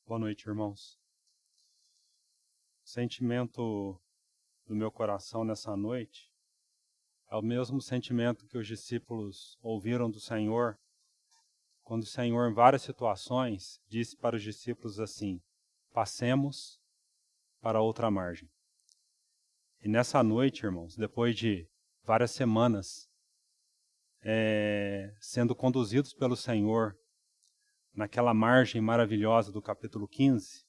Boa noite, irmãos. O sentimento do meu coração nessa noite é o mesmo sentimento que os discípulos ouviram do Senhor, quando o Senhor, em várias situações, disse para os discípulos assim: passemos para outra margem. E nessa noite, irmãos, depois de várias semanas sendo conduzidos pelo Senhor naquela margem maravilhosa do capítulo 15,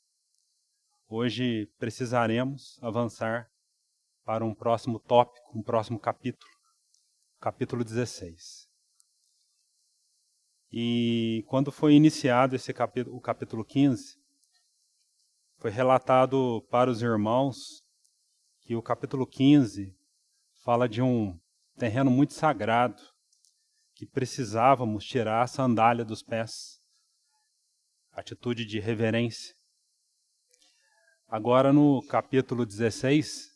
hoje precisaremos avançar para um próximo tópico, um próximo capítulo, capítulo 16. E quando foi iniciado esse capítulo, o capítulo 15, foi relatado para os irmãos que o capítulo 15 fala de um terreno muito sagrado, que precisávamos tirar a sandália dos pés, atitude de reverência. Agora no capítulo 16,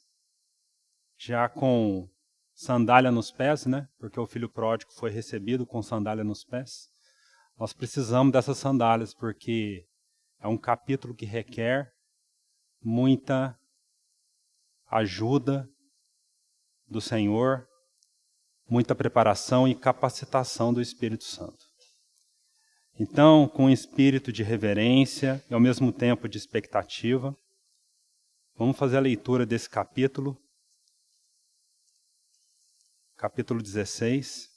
já com sandália nos pés, né? Porque o filho pródigo foi recebido com sandália nos pés. Nós precisamos dessas sandálias porque é um capítulo que requer muita ajuda do Senhor, muita preparação e capacitação do Espírito Santo. Então, com um espírito de reverência e ao mesmo tempo de expectativa, vamos fazer a leitura desse capítulo. Capítulo 16,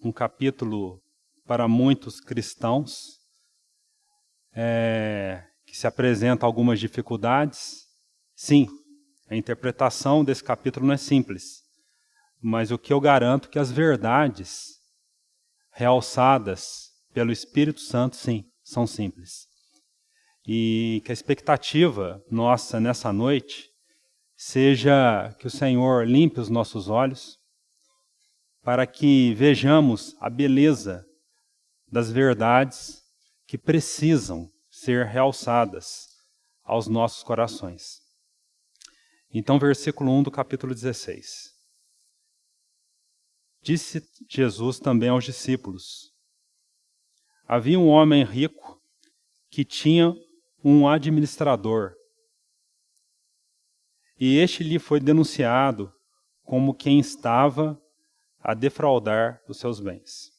um capítulo para muitos cristãos, que se apresentam algumas dificuldades. Sim, a interpretação desse capítulo não é simples, mas o que eu garanto é que as verdades realçadas pelo Espírito Santo, sim, são simples. E que a expectativa nossa nessa noite seja que o Senhor limpe os nossos olhos, para que vejamos a beleza das verdades que precisam ser realçadas aos nossos corações. Então, versículo 1 do capítulo 16. Disse Jesus também aos discípulos: havia um homem rico que tinha um administrador, e este lhe foi denunciado como quem estava a defraudar os seus bens.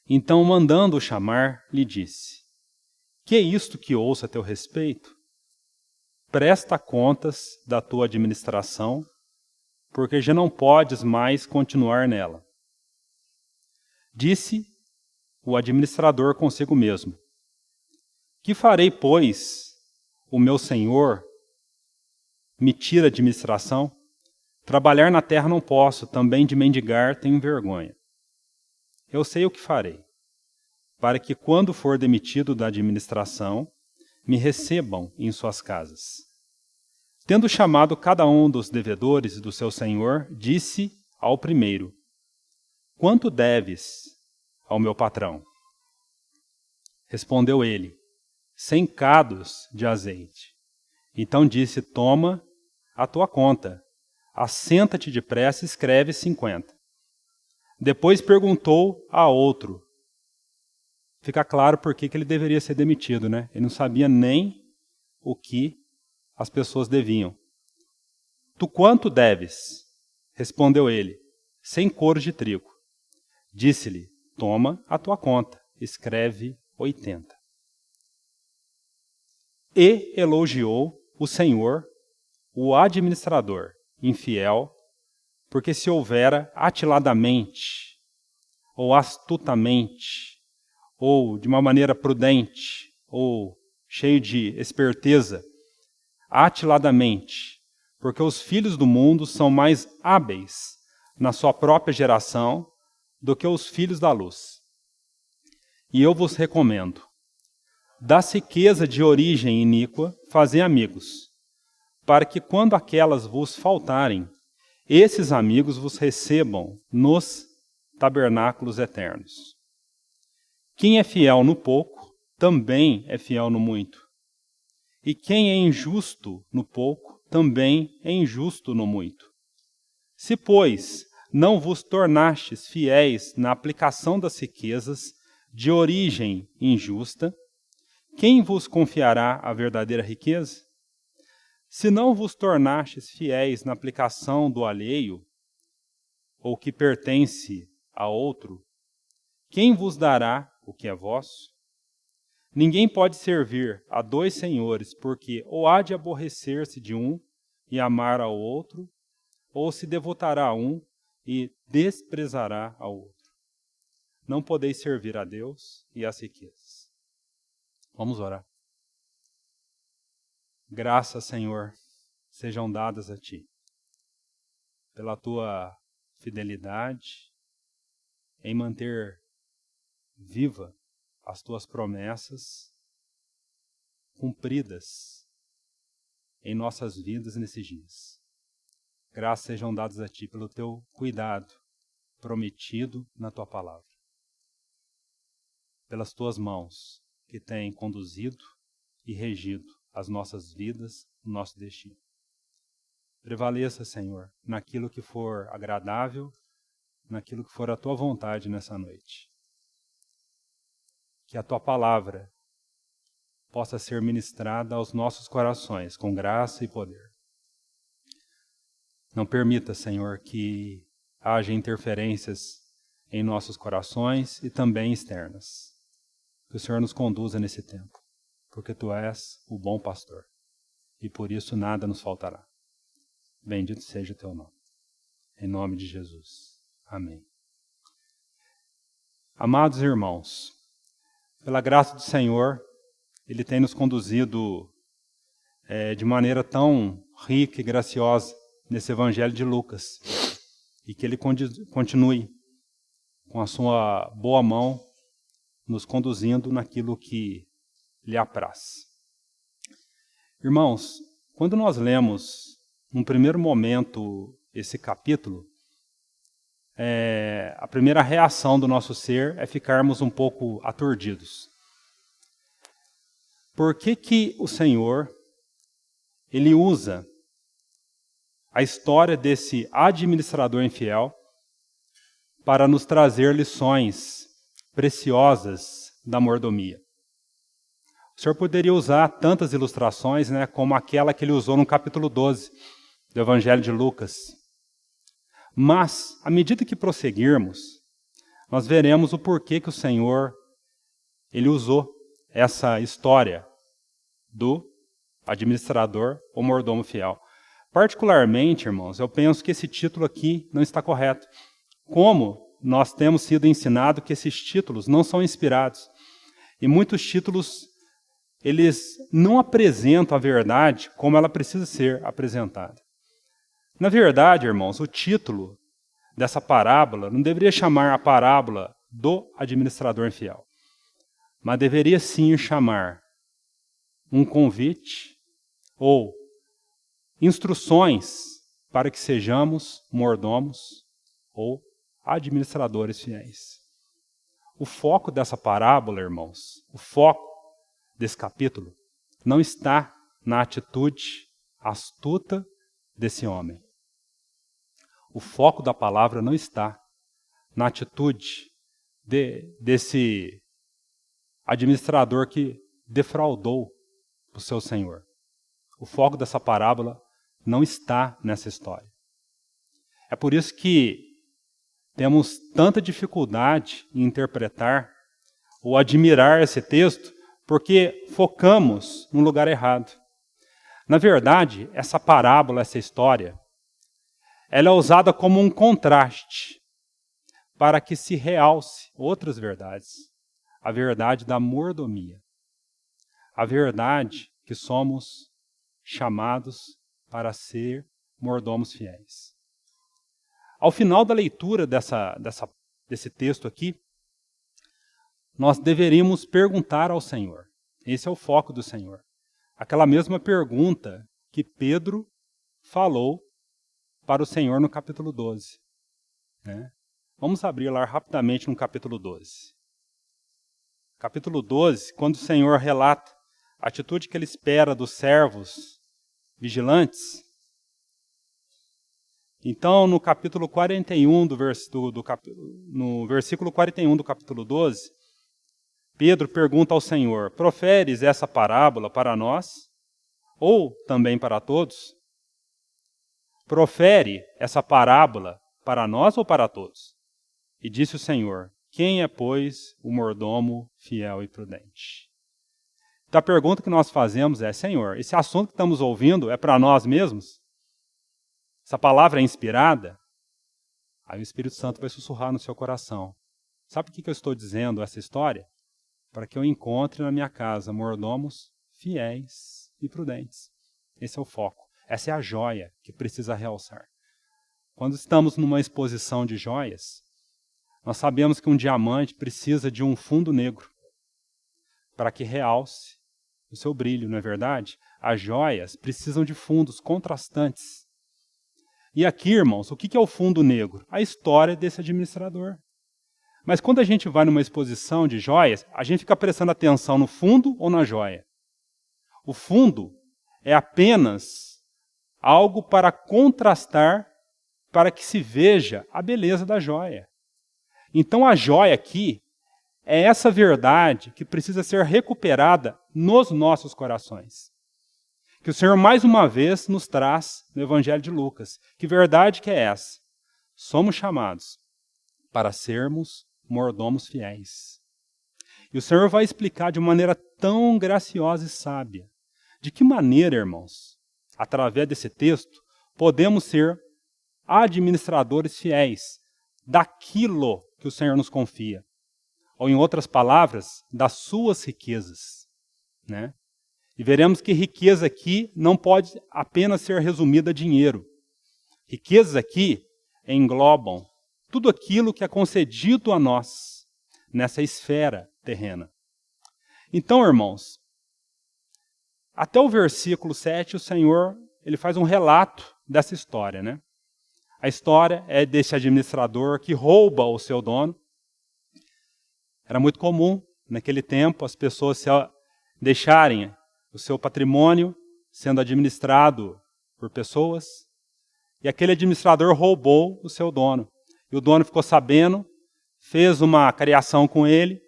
Então, mandando-o chamar, lhe disse: que é isto que ouço a teu respeito? Presta contas da tua administração, porque já não podes mais continuar nela. Disse o administrador consigo mesmo: que farei, pois, o meu senhor me tira a administração? Trabalhar na terra não posso, também de mendigar tenho vergonha. Eu sei o que farei, para que quando for demitido da administração, me recebam em suas casas. Tendo chamado cada um dos devedores do seu senhor, disse ao primeiro: quanto deves ao meu patrão? Respondeu ele: 100 cados de azeite. Então disse: toma a tua conta, assenta-te depressa e escreve 50. Depois perguntou a outro. Fica claro por que ele deveria ser demitido, né? Ele não sabia nem o que as pessoas deviam. Tu quanto deves? Respondeu ele: 100 coros de trigo. Disse-lhe: toma a tua conta, escreve 80. E elogiou o Senhor, o administrador, infiel, porque se houvera atiladamente, ou astutamente, ou de uma maneira prudente, ou cheio de esperteza, atiladamente, porque os filhos do mundo são mais hábeis na sua própria geração do que os filhos da luz. E eu vos recomendo: da riqueza de origem iníqua, fazei amigos, para que quando aquelas vos faltarem, esses amigos vos recebam nos tabernáculos eternos. Quem é fiel no pouco, também é fiel no muito. E quem é injusto no pouco, também é injusto no muito. Se, pois, não vos tornastes fiéis na aplicação das riquezas, de origem injusta, quem vos confiará a verdadeira riqueza? Se não vos tornastes fiéis na aplicação do alheio, ou que pertence a outro, quem vos dará o que é vosso? Ninguém pode servir a dois senhores, porque ou há de aborrecer-se de um e amar ao outro, ou se devotará a um e desprezará ao outro. Não podeis servir a Deus e às riquezas. Vamos orar. Graças, Senhor, sejam dadas a Ti, pela Tua fidelidade em manter viva as Tuas promessas cumpridas em nossas vidas nesses dias. Graças sejam dadas a Ti pelo Teu cuidado prometido na Tua palavra, pelas Tuas mãos que têm conduzido e regido as nossas vidas, o nosso destino. Prevaleça, Senhor, naquilo que for agradável, naquilo que for a Tua vontade nessa noite. Que a Tua palavra possa ser ministrada aos nossos corações com graça e poder. Não permita, Senhor, que haja interferências em nossos corações e também externas. Que o Senhor nos conduza nesse tempo, porque Tu és o bom pastor, e por isso nada nos faltará. Bendito seja o Teu nome. Em nome de Jesus. Amém. Amados irmãos, pela graça do Senhor, Ele tem nos conduzido de maneira tão rica e graciosa nesse Evangelho de Lucas, e que Ele continue com a sua boa mão nos conduzindo naquilo que lhe apraz. Irmãos, quando nós lemos, num primeiro momento, esse capítulo, a primeira reação do nosso ser é ficarmos um pouco aturdidos. Por que o Senhor, Ele usa a história desse administrador infiel para nos trazer lições preciosas da mordomia? O Senhor poderia usar tantas ilustrações, como aquela que Ele usou no capítulo 12 do Evangelho de Lucas. Mas, à medida que prosseguirmos, nós veremos o porquê que o Senhor, Ele usou essa história do administrador ou mordomo fiel. Particularmente, irmãos, eu penso que esse título aqui não está correto. Como nós temos sido ensinados que esses títulos não são inspirados. E muitos títulos, eles não apresentam a verdade como ela precisa ser apresentada. Na verdade, irmãos, o título dessa parábola não deveria chamar a parábola do administrador infiel, mas deveria sim chamar um convite ou instruções para que sejamos mordomos ou administradores fiéis. O foco dessa parábola, irmãos, o foco desse capítulo não está na atitude astuta desse homem. O foco da palavra não está na atitude desse administrador que defraudou o seu senhor. O foco dessa parábola não está nessa história. É por isso que temos tanta dificuldade em interpretar ou admirar esse texto, porque focamos no lugar errado. Na verdade, essa parábola, essa história, ela é usada como um contraste para que se realce outras verdades. A verdade da mordomia. A verdade que somos chamados para ser mordomos fiéis. Ao final da leitura desse texto aqui, nós deveríamos perguntar ao Senhor. Esse é o foco do Senhor. Aquela mesma pergunta que Pedro falou para o Senhor no capítulo 12. Vamos abrir lá rapidamente no capítulo 12. Capítulo 12, quando o Senhor relata a atitude que Ele espera dos servos vigilantes. Então, no capítulo 41 no versículo 41 do capítulo 12, Pedro pergunta ao Senhor: proferes essa parábola para nós ou também para todos? Profere essa parábola para nós ou para todos? E disse o Senhor: quem é, pois, o mordomo fiel e prudente? Então a pergunta que nós fazemos é: Senhor, esse assunto que estamos ouvindo é para nós mesmos? Essa palavra é inspirada? Aí o Espírito Santo vai sussurrar no seu coração: sabe por que eu estou dizendo essa história? Para que eu encontre na minha casa mordomos fiéis e prudentes. Esse é o foco. Essa é a joia que precisa realçar. Quando estamos numa exposição de joias, nós sabemos que um diamante precisa de um fundo negro para que realce o seu brilho, não é verdade? As joias precisam de fundos contrastantes. E aqui, irmãos, o que é o fundo negro? A história desse administrador. Mas quando a gente vai numa exposição de joias, a gente fica prestando atenção no fundo ou na joia? O fundo é apenas algo para contrastar, para que se veja a beleza da joia. Então a joia aqui é essa verdade que precisa ser recuperada nos nossos corações. Que o Senhor mais uma vez nos traz no Evangelho de Lucas. Que verdade que é essa? Somos chamados para sermos mordomos fiéis. E o Senhor vai explicar de maneira tão graciosa e sábia. De que maneira, irmãos, através desse texto, podemos ser administradores fiéis daquilo que o Senhor nos confia. Ou, em outras palavras, das suas riquezas. Né? E veremos que riqueza aqui não pode apenas ser resumida a dinheiro. Riquezas aqui englobam tudo aquilo que é concedido a nós nessa esfera terrena. Então, irmãos, até o versículo 7, o Senhor ele faz um relato dessa história. Né? A história é desse administrador que rouba o seu dono. Era muito comum, naquele tempo, as pessoas se deixarem o seu patrimônio sendo administrado por pessoas. E aquele administrador roubou o seu dono. E o dono ficou sabendo, fez uma cariação com ele.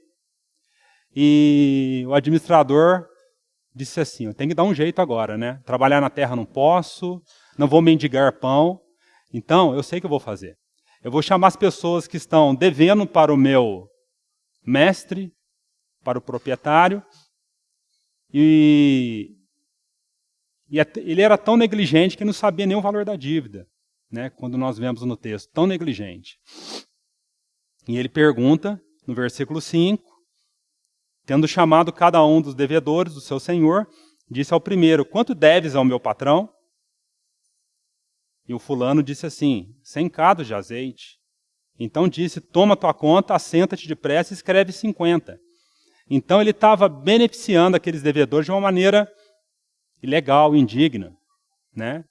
E o administrador disse assim: eu tenho que dar um jeito agora, né? Trabalhar na terra não posso, não vou mendigar pão. Então, eu sei o que eu vou fazer. Eu vou chamar as pessoas que estão devendo para o meu mestre, para o proprietário. E ele era tão negligente que não sabia nem o valor da dívida. Né, quando nós vemos no texto, tão negligente. E ele pergunta, no versículo 5, tendo chamado cada um dos devedores do seu senhor, disse ao primeiro: quanto deves ao meu patrão? E o fulano disse assim: 100 cados de azeite. Então disse: toma tua conta, assenta-te depressa e escreve 50. Então ele estava beneficiando aqueles devedores de uma maneira ilegal, indigna. Né?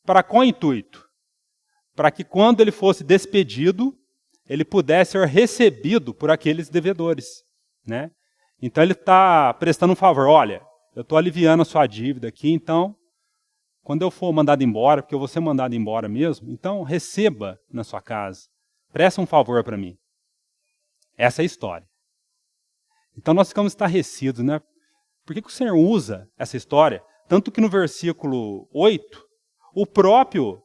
Para qual intuito? Para que quando ele fosse despedido, ele pudesse ser recebido por aqueles devedores. Né? Então ele está prestando um favor: olha, eu estou aliviando a sua dívida aqui, então, quando eu for mandado embora, porque eu vou ser mandado embora mesmo, então receba na sua casa, presta um favor para mim. Essa é a história. Então nós ficamos estarrecidos, né? Por que o Senhor usa essa história? Tanto que no versículo 8, o próprio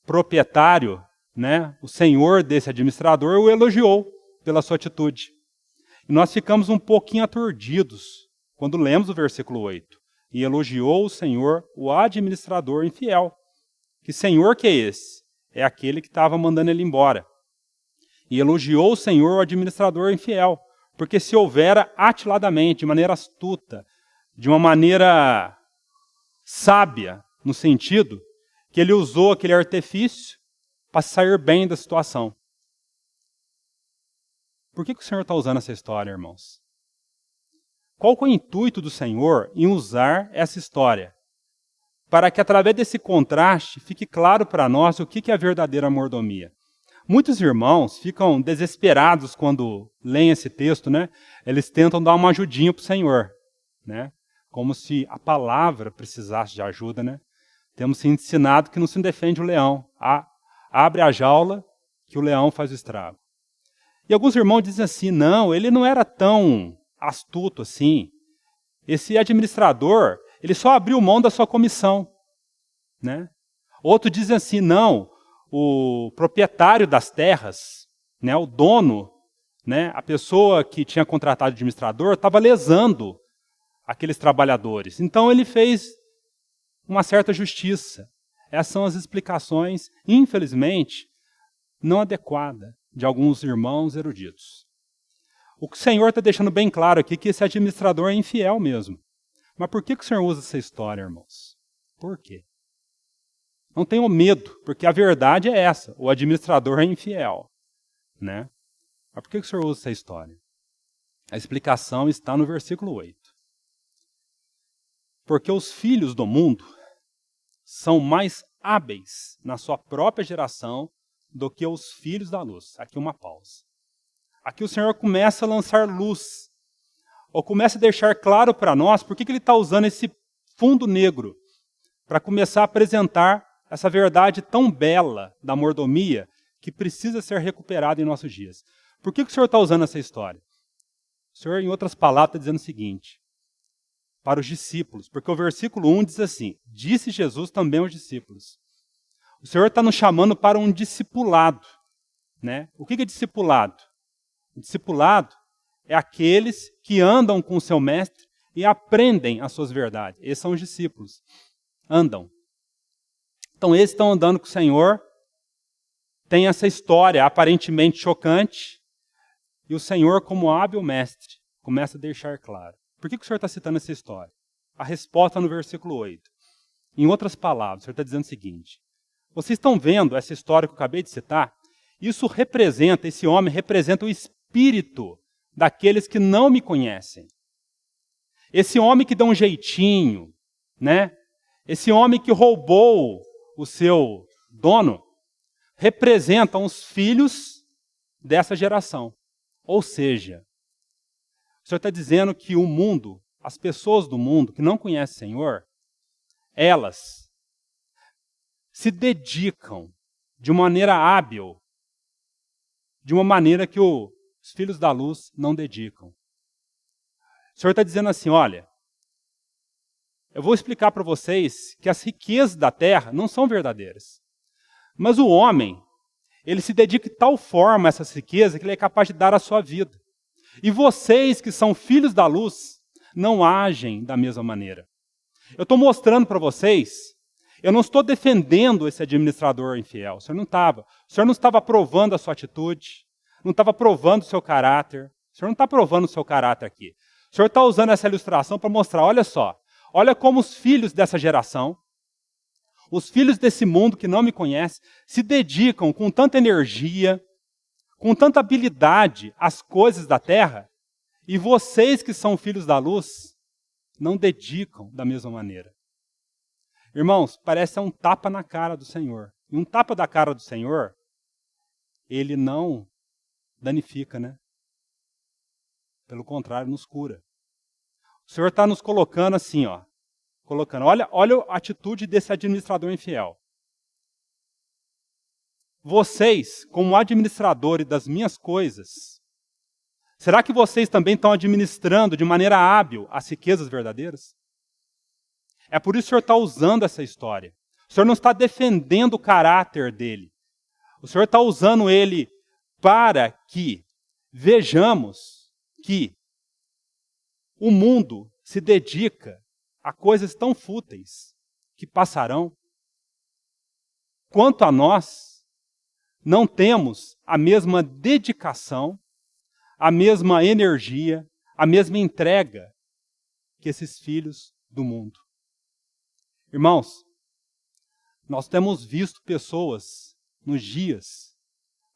proprietário, né, o senhor desse administrador, o elogiou pela sua atitude. E nós ficamos um pouquinho aturdidos quando lemos o versículo 8. E elogiou o Senhor, o administrador infiel. Que senhor que é esse? É aquele que estava mandando ele embora. E elogiou o Senhor, o administrador infiel. Porque se houvera atiladamente, de maneira astuta, de uma maneira sábia, no sentido que ele usou aquele artifício para sair bem da situação. Por que o Senhor está usando essa história, irmãos? Qual que é o intuito do Senhor em usar essa história? Para que, através desse contraste, fique claro para nós o que é a verdadeira mordomia. Muitos irmãos ficam desesperados quando leem esse texto, né? Eles tentam dar uma ajudinha para o Senhor, né? Como se a palavra precisasse de ajuda, né? Temos ensinado que não se defende o leão. Abre a jaula que o leão faz o estrago. E alguns irmãos dizem assim, não, ele não era tão astuto assim. Esse administrador, ele só abriu mão da sua comissão, né? Outros dizem assim, não, o proprietário das terras, né, o dono, né, a pessoa que tinha contratado o administrador, estava lesando aqueles trabalhadores. Então ele fez uma certa justiça. Essas são as explicações, infelizmente, não adequadas de alguns irmãos eruditos. O que o Senhor está deixando bem claro aqui é que esse administrador é infiel mesmo. Mas por que o Senhor usa essa história, irmãos? Por quê? Não tenham medo, porque a verdade é essa. O administrador é infiel, né? Mas por que o Senhor usa essa história? A explicação está no versículo 8. Porque os filhos do mundo são mais hábeis na sua própria geração do que os filhos da luz. Aqui uma pausa. Aqui o Senhor começa a lançar luz, ou começa a deixar claro para nós por que ele está usando esse fundo negro para começar a apresentar essa verdade tão bela da mordomia que precisa ser recuperada em nossos dias. Por que o Senhor está usando essa história? O Senhor, em outras palavras, está dizendo o seguinte, para os discípulos, porque o versículo 1 diz assim, disse Jesus também aos discípulos. O Senhor está nos chamando para um discipulado, né? O que é discipulado? O discipulado é aqueles que andam com o seu mestre e aprendem as suas verdades. Esses são os discípulos. Andam. Então, eles estão andando com o Senhor, tem essa história aparentemente chocante, e o Senhor, como hábil mestre, começa a deixar claro. Por que o Senhor está citando essa história? A resposta no versículo 8. Em outras palavras, o Senhor está dizendo o seguinte, vocês estão vendo essa história que eu acabei de citar? Isso representa, esse homem representa o espírito daqueles que não me conhecem. Esse homem que dá um jeitinho, né? Esse homem que roubou o seu dono, representam os filhos dessa geração. Ou seja, o Senhor está dizendo que o mundo, as pessoas do mundo que não conhecem o Senhor, elas se dedicam de maneira hábil, de uma maneira que os filhos da luz não dedicam. O Senhor está dizendo assim, olha, eu vou explicar para vocês que as riquezas da terra não são verdadeiras. Mas o homem, ele se dedica de tal forma a essas riquezas que ele é capaz de dar a sua vida. E vocês que são filhos da luz, não agem da mesma maneira. Eu estou mostrando para vocês, eu não estou defendendo esse administrador infiel. O Senhor não estava. O Senhor não estava provando a sua atitude, não estava provando o seu caráter. O Senhor não está provando o seu caráter aqui. O Senhor está usando essa ilustração para mostrar, olha só, olha como os filhos dessa geração, os filhos desse mundo que não me conhece, se dedicam com tanta energia, com tanta habilidade às coisas da terra, e vocês que são filhos da luz, não dedicam da mesma maneira. Irmãos, parece um tapa na cara do Senhor. E um tapa da cara do Senhor, ele não danifica, né? Pelo contrário, nos cura. O Senhor está nos colocando assim, ó. Olha a atitude desse administrador infiel. Vocês, como administradores das minhas coisas, será que vocês também estão administrando de maneira hábil as riquezas verdadeiras? É por isso que o Senhor está usando essa história. O Senhor não está defendendo o caráter dele. O Senhor está usando ele para que vejamos que o mundo se dedica a coisas tão fúteis que passarão. Quanto a nós, não temos a mesma dedicação, a mesma energia, a mesma entrega que esses filhos do mundo. Irmãos, nós temos visto pessoas nos dias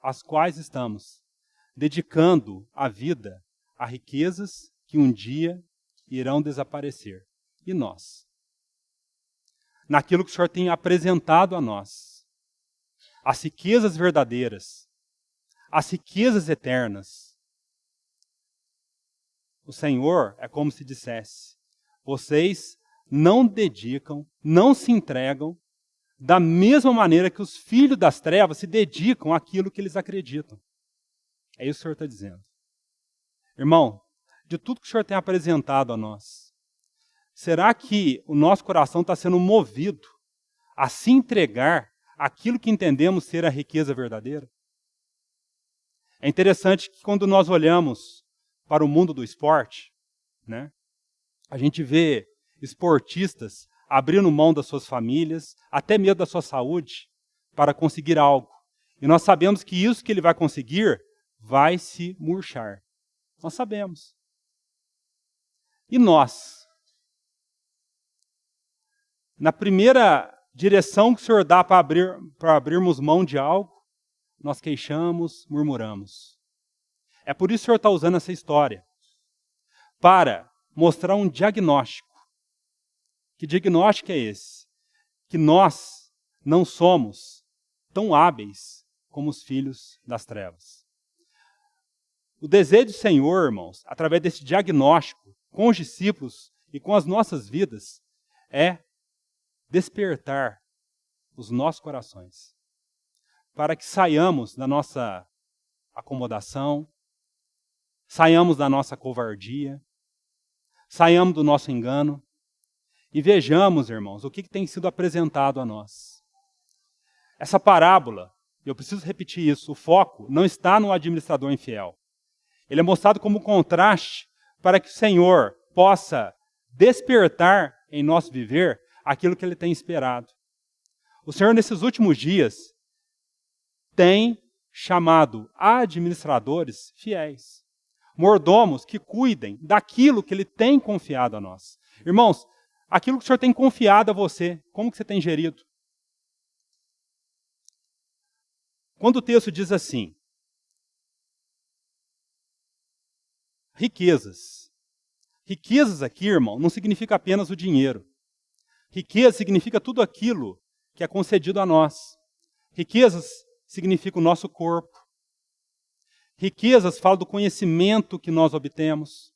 às quais estamos dedicando a vida a riquezas que um dia irão desaparecer. E nós? Naquilo que o Senhor tem apresentado a nós. As riquezas verdadeiras, as riquezas eternas. O Senhor é como se dissesse, vocês não dedicam, não se entregam da mesma maneira que os filhos das trevas se dedicam àquilo que eles acreditam. É isso que o Senhor está dizendo. Irmão, de tudo que o Senhor tem apresentado a nós, será que o nosso coração está sendo movido a se entregar àquilo que entendemos ser a riqueza verdadeira? É interessante que quando nós olhamos para o mundo do esporte, né, a gente vê esportistas abrindo mão das suas famílias, até mesmo da sua saúde, para conseguir algo. E nós sabemos que isso que ele vai conseguir vai se murchar. Nós sabemos. E nós? Na primeira direção que o Senhor dá para abrirmos mão de algo, nós queixamos, murmuramos. É por isso que o Senhor está usando essa história, para mostrar um diagnóstico. Que diagnóstico é esse? Que nós não somos tão hábeis como os filhos das trevas. O desejo do Senhor, irmãos, através desse diagnóstico, com os discípulos e com as nossas vidas, é despertar os nossos corações, para que saiamos da nossa acomodação, saiamos da nossa covardia, saiamos do nosso engano e vejamos, irmãos, o que tem sido apresentado a nós. Essa parábola, eu preciso repetir isso, o foco não está no administrador infiel. Ele é mostrado como contraste para que o Senhor possa despertar em nosso viver aquilo que Ele tem esperado. O Senhor, nesses últimos dias, tem chamado administradores fiéis, mordomos que cuidem daquilo que Ele tem confiado a nós. Irmãos, aquilo que o Senhor tem confiado a você, como que você tem gerido? Quando o texto diz assim, riquezas. Riquezas aqui, irmão, não significa apenas o dinheiro. Riqueza significa tudo aquilo que é concedido a nós. Riquezas significa o nosso corpo. Riquezas fala do conhecimento que nós obtemos.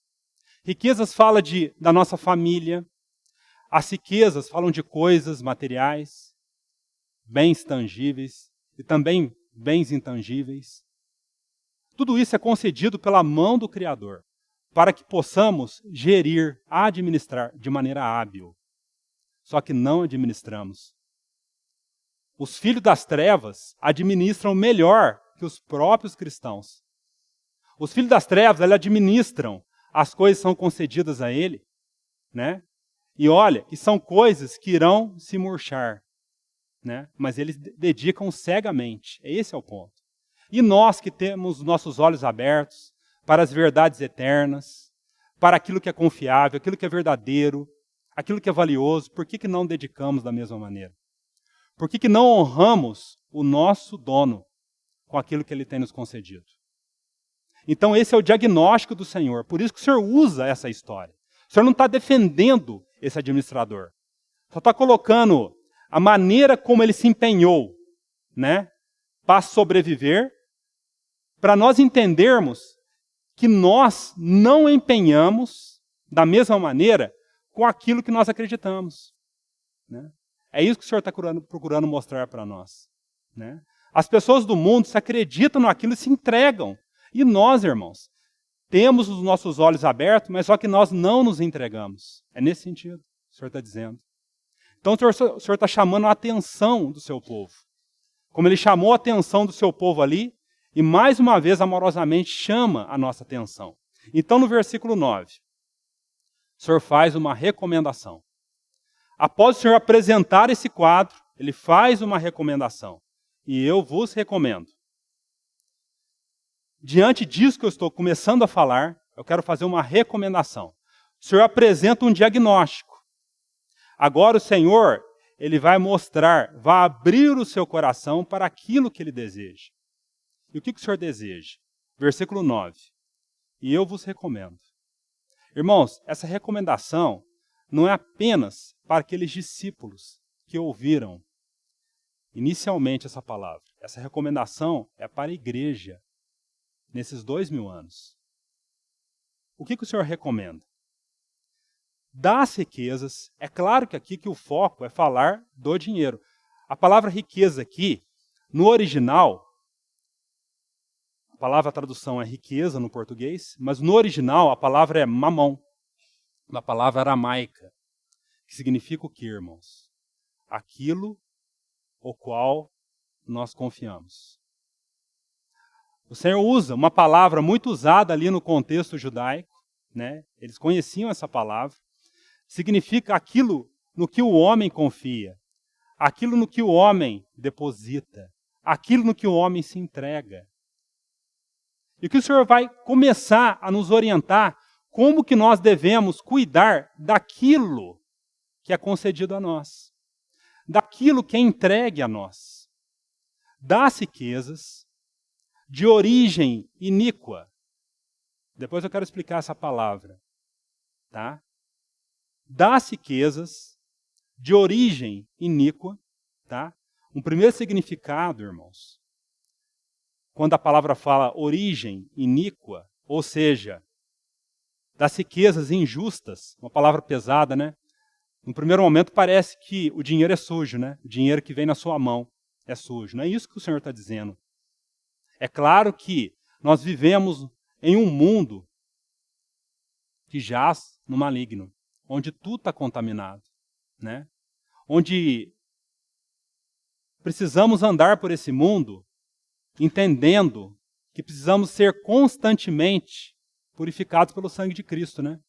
Riquezas fala da nossa família. As riquezas falam de coisas materiais, bens tangíveis e também bens intangíveis. Tudo isso é concedido pela mão do Criador, para que possamos gerir, administrar de maneira hábil. Só que não administramos. Os filhos das trevas administram melhor que os próprios cristãos. Os filhos das trevas, eles administram as coisas que são concedidas a ele, né? E olha, que são coisas que irão se murchar, né? Mas eles dedicam cegamente. Esse é o ponto. E nós que temos nossos olhos abertos para as verdades eternas, para aquilo que é confiável, aquilo que é verdadeiro, aquilo que é valioso, por que não dedicamos da mesma maneira? Por que não honramos o nosso dono com aquilo que ele tem nos concedido? Então esse é o diagnóstico do Senhor. Por isso que o Senhor usa essa história. O Senhor não está defendendo esse administrador. Só está colocando a maneira como ele se empenhou, né, para sobreviver, para nós entendermos que nós não empenhamos da mesma maneira com aquilo que nós acreditamos, né? É isso que o Senhor está procurando mostrar para nós, né? As pessoas do mundo se acreditam naquilo e se entregam. E nós, irmãos, temos os nossos olhos abertos, mas só que nós não nos entregamos. É nesse sentido que o Senhor está dizendo. Então o Senhor está chamando a atenção do seu povo. Como Ele chamou a atenção do seu povo ali, e mais uma vez, amorosamente, chama a nossa atenção. Então, no versículo 9, o Senhor faz uma recomendação. Após o Senhor apresentar esse quadro, Ele faz uma recomendação. E eu vos recomendo. Diante disso que eu estou começando a falar, eu quero fazer uma recomendação. O Senhor apresenta um diagnóstico. Agora o Senhor, Ele vai mostrar, vai abrir o seu coração para aquilo que Ele deseja. E o que o Senhor deseja? Versículo 9. E eu vos recomendo. Irmãos, essa recomendação não é apenas para aqueles discípulos que ouviram inicialmente essa palavra. Essa recomendação é para a igreja nesses 2000 anos. O que o Senhor recomenda? Das riquezas, é claro que aqui que o foco é falar do dinheiro. A palavra riqueza aqui, no original, a palavra tradução é riqueza no português, mas no original a palavra é mamon, uma palavra aramaica, que significa o quê, irmãos? Aquilo o qual nós confiamos. O Senhor usa uma palavra muito usada ali no contexto judaico, né? Eles conheciam essa palavra. Significa aquilo no que o homem confia, aquilo no que o homem deposita, aquilo no que o homem se entrega. E que o Senhor vai começar a nos orientar como que nós devemos cuidar daquilo que é concedido a nós, daquilo que é entregue a nós, das riquezas de origem iníqua. Depois eu quero explicar essa palavra, tá? Das riquezas de origem iníqua, tá? Um primeiro significado, irmãos, quando a palavra fala origem iníqua, ou seja, das riquezas injustas, uma palavra pesada, né? No primeiro momento parece que o dinheiro é sujo, né? O dinheiro que vem na sua mão é sujo. Não é isso que o Senhor está dizendo. É claro que nós vivemos em um mundo que jaz no maligno, onde tudo está contaminado, né? Onde precisamos andar por esse mundo entendendo que precisamos ser constantemente purificados pelo sangue de Cristo, né?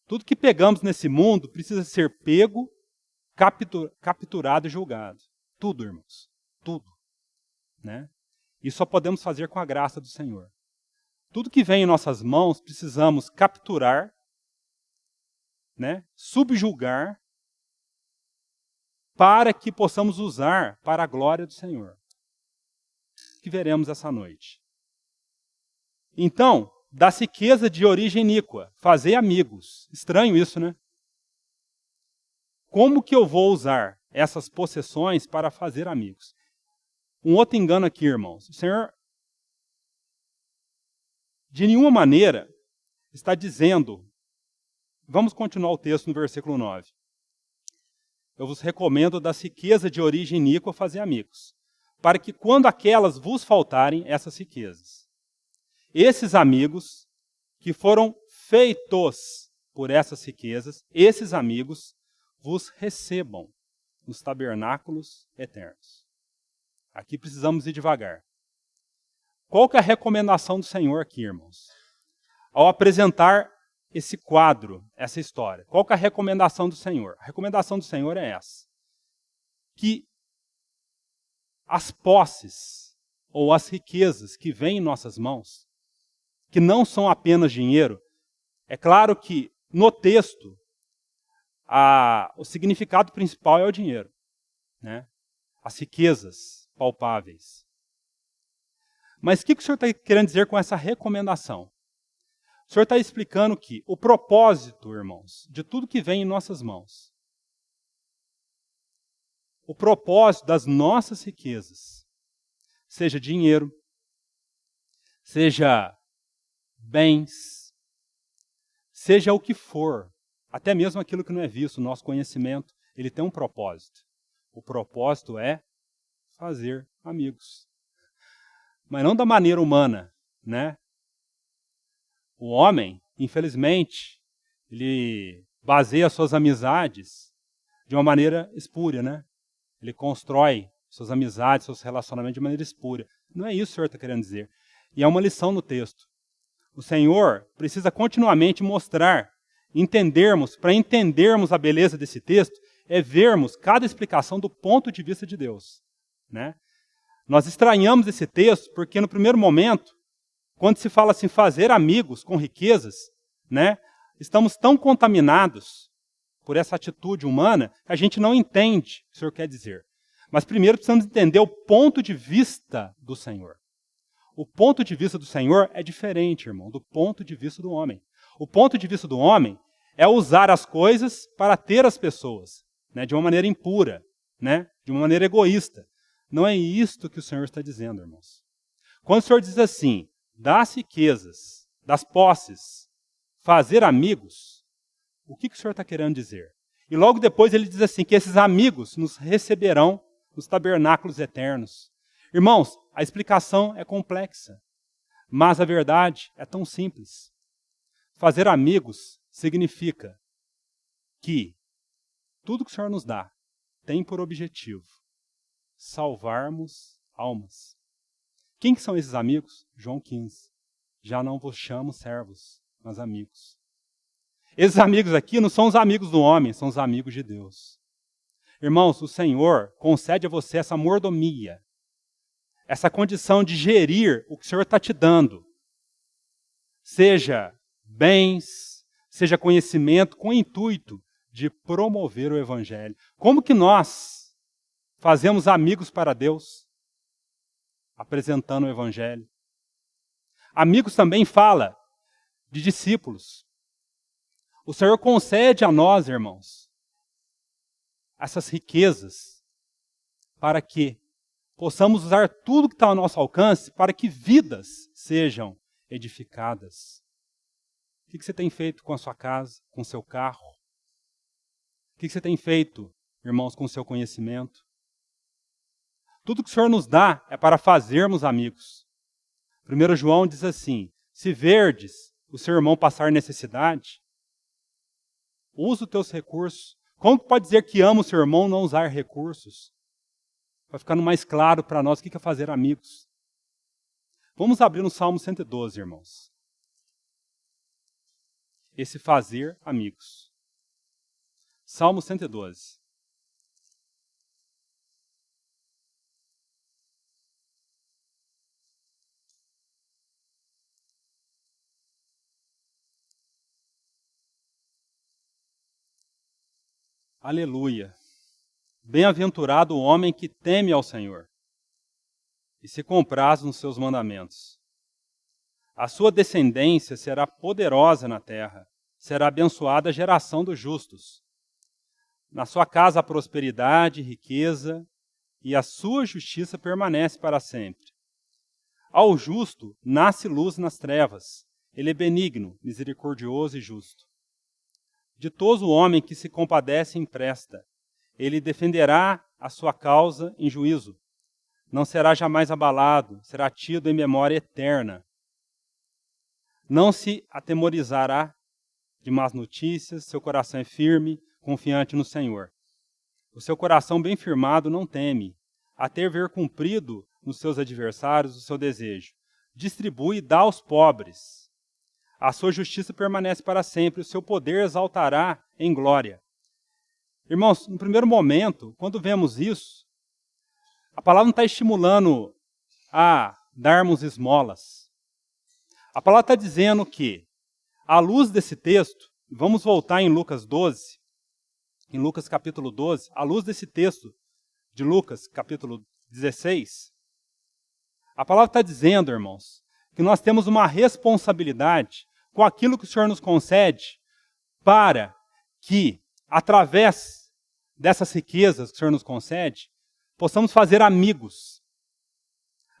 Tudo que pegamos nesse mundo precisa ser pego, capturado e julgado. Tudo, irmãos. Tudo, né? E só podemos fazer com a graça do Senhor. Tudo que vem em nossas mãos, precisamos capturar, né? Subjugar, para que possamos usar para a glória do Senhor. Que veremos essa noite. Então, da riqueza de origem iníqua, fazer amigos. Estranho isso, né? Como que eu vou usar essas possessões para fazer amigos? Um outro engano aqui, irmãos. O Senhor, de nenhuma maneira, está dizendo... Vamos continuar o texto no versículo 9. Eu vos recomendo da riqueza de origem iníqua fazer amigos, para que quando aquelas vos faltarem essas riquezas, esses amigos que foram feitos por essas riquezas, esses amigos vos recebam nos tabernáculos eternos. Aqui precisamos ir devagar. Qual que é a recomendação do Senhor aqui, irmãos? Ao apresentar esse quadro, essa história, qual que é a recomendação do Senhor? A recomendação do Senhor é essa: que as posses ou as riquezas que vêm em nossas mãos, que não são apenas dinheiro, é claro que no texto o significado principal é o dinheiro, né? As riquezas palpáveis. Mas o que o Senhor está querendo dizer com essa recomendação? O Senhor está explicando que o propósito, irmãos, de tudo que vem em nossas mãos, o propósito das nossas riquezas, seja dinheiro, seja bens, seja o que for, até mesmo aquilo que não é visto, o nosso conhecimento, ele tem um propósito. O propósito é fazer amigos. Mas não da maneira humana, né? O homem, infelizmente, ele baseia suas amizades de uma maneira espúria, né? Ele constrói suas amizades, seus relacionamentos de maneira espúria. Não é isso que o Senhor está querendo dizer. E é uma lição no texto. O Senhor precisa continuamente mostrar, para entendermos a beleza desse texto, é vermos cada explicação do ponto de vista de Deus, né? Nós estranhamos esse texto porque no primeiro momento, quando se fala assim, fazer amigos com riquezas, né, estamos tão contaminados por essa atitude humana que a gente não entende o que o Senhor quer dizer. Mas primeiro precisamos entender o ponto de vista do Senhor. O ponto de vista do Senhor é diferente, irmão, do ponto de vista do homem. O ponto de vista do homem é usar as coisas para ter as pessoas, né, de uma maneira impura, né, de uma maneira egoísta. Não é isto que o Senhor está dizendo, irmãos. Quando o Senhor diz assim, das riquezas, das posses, fazer amigos, o que o Senhor está querendo dizer? E logo depois ele diz assim, que esses amigos nos receberão nos tabernáculos eternos. Irmãos, a explicação é complexa. Mas a verdade é tão simples. Fazer amigos significa que tudo que o Senhor nos dá tem por objetivo salvarmos almas. Quem que são esses amigos? João 15. Já não vos chamo servos, mas amigos. Esses amigos aqui não são os amigos do homem, são os amigos de Deus. Irmãos, o Senhor concede a você essa mordomia, essa condição de gerir o que o Senhor está te dando. Seja bens, seja conhecimento, com o intuito de promover o Evangelho. Como que nós fazemos amigos para Deus? Apresentando o Evangelho. Amigos também fala de discípulos. O Senhor concede a nós, irmãos, essas riquezas para que possamos usar tudo que está ao nosso alcance para que vidas sejam edificadas. O que você tem feito com a sua casa, com o seu carro? O que você tem feito, irmãos, com o seu conhecimento? Tudo que o Senhor nos dá é para fazermos amigos. 1 João diz assim: se verdes o seu irmão passar necessidade, usa os teus recursos. Como pode dizer que ama o seu irmão não usar recursos? Vai ficando mais claro para nós o que é fazer amigos. Vamos abrir no Salmo 112, irmãos. Esse fazer amigos. Salmo 112. Aleluia. Bem-aventurado o homem que teme ao Senhor e se compraz nos seus mandamentos. A sua descendência será poderosa na terra, será abençoada a geração dos justos. Na sua casa há prosperidade e riqueza, e a sua justiça permanece para sempre. Ao justo nasce luz nas trevas, ele é benigno, misericordioso e justo. Ditoso o homem que se compadece e empresta, ele defenderá a sua causa em juízo. Não será jamais abalado, será tido em memória eterna. Não se atemorizará de más notícias, seu coração é firme, confiante no Senhor. O seu coração bem firmado não teme, até ver cumprido nos seus adversários o seu desejo. Distribui e dá aos pobres. A sua justiça permanece para sempre, o seu poder exaltará em glória. Irmãos, no primeiro momento, quando vemos isso, a palavra não está estimulando a darmos esmolas. A palavra está dizendo que, à luz desse texto, vamos voltar em Lucas 12, em Lucas capítulo 12, à luz desse texto de Lucas capítulo 16, a palavra está dizendo, irmãos, que nós temos uma responsabilidade com aquilo que o Senhor nos concede para que, através dessas riquezas que o Senhor nos concede, possamos fazer amigos.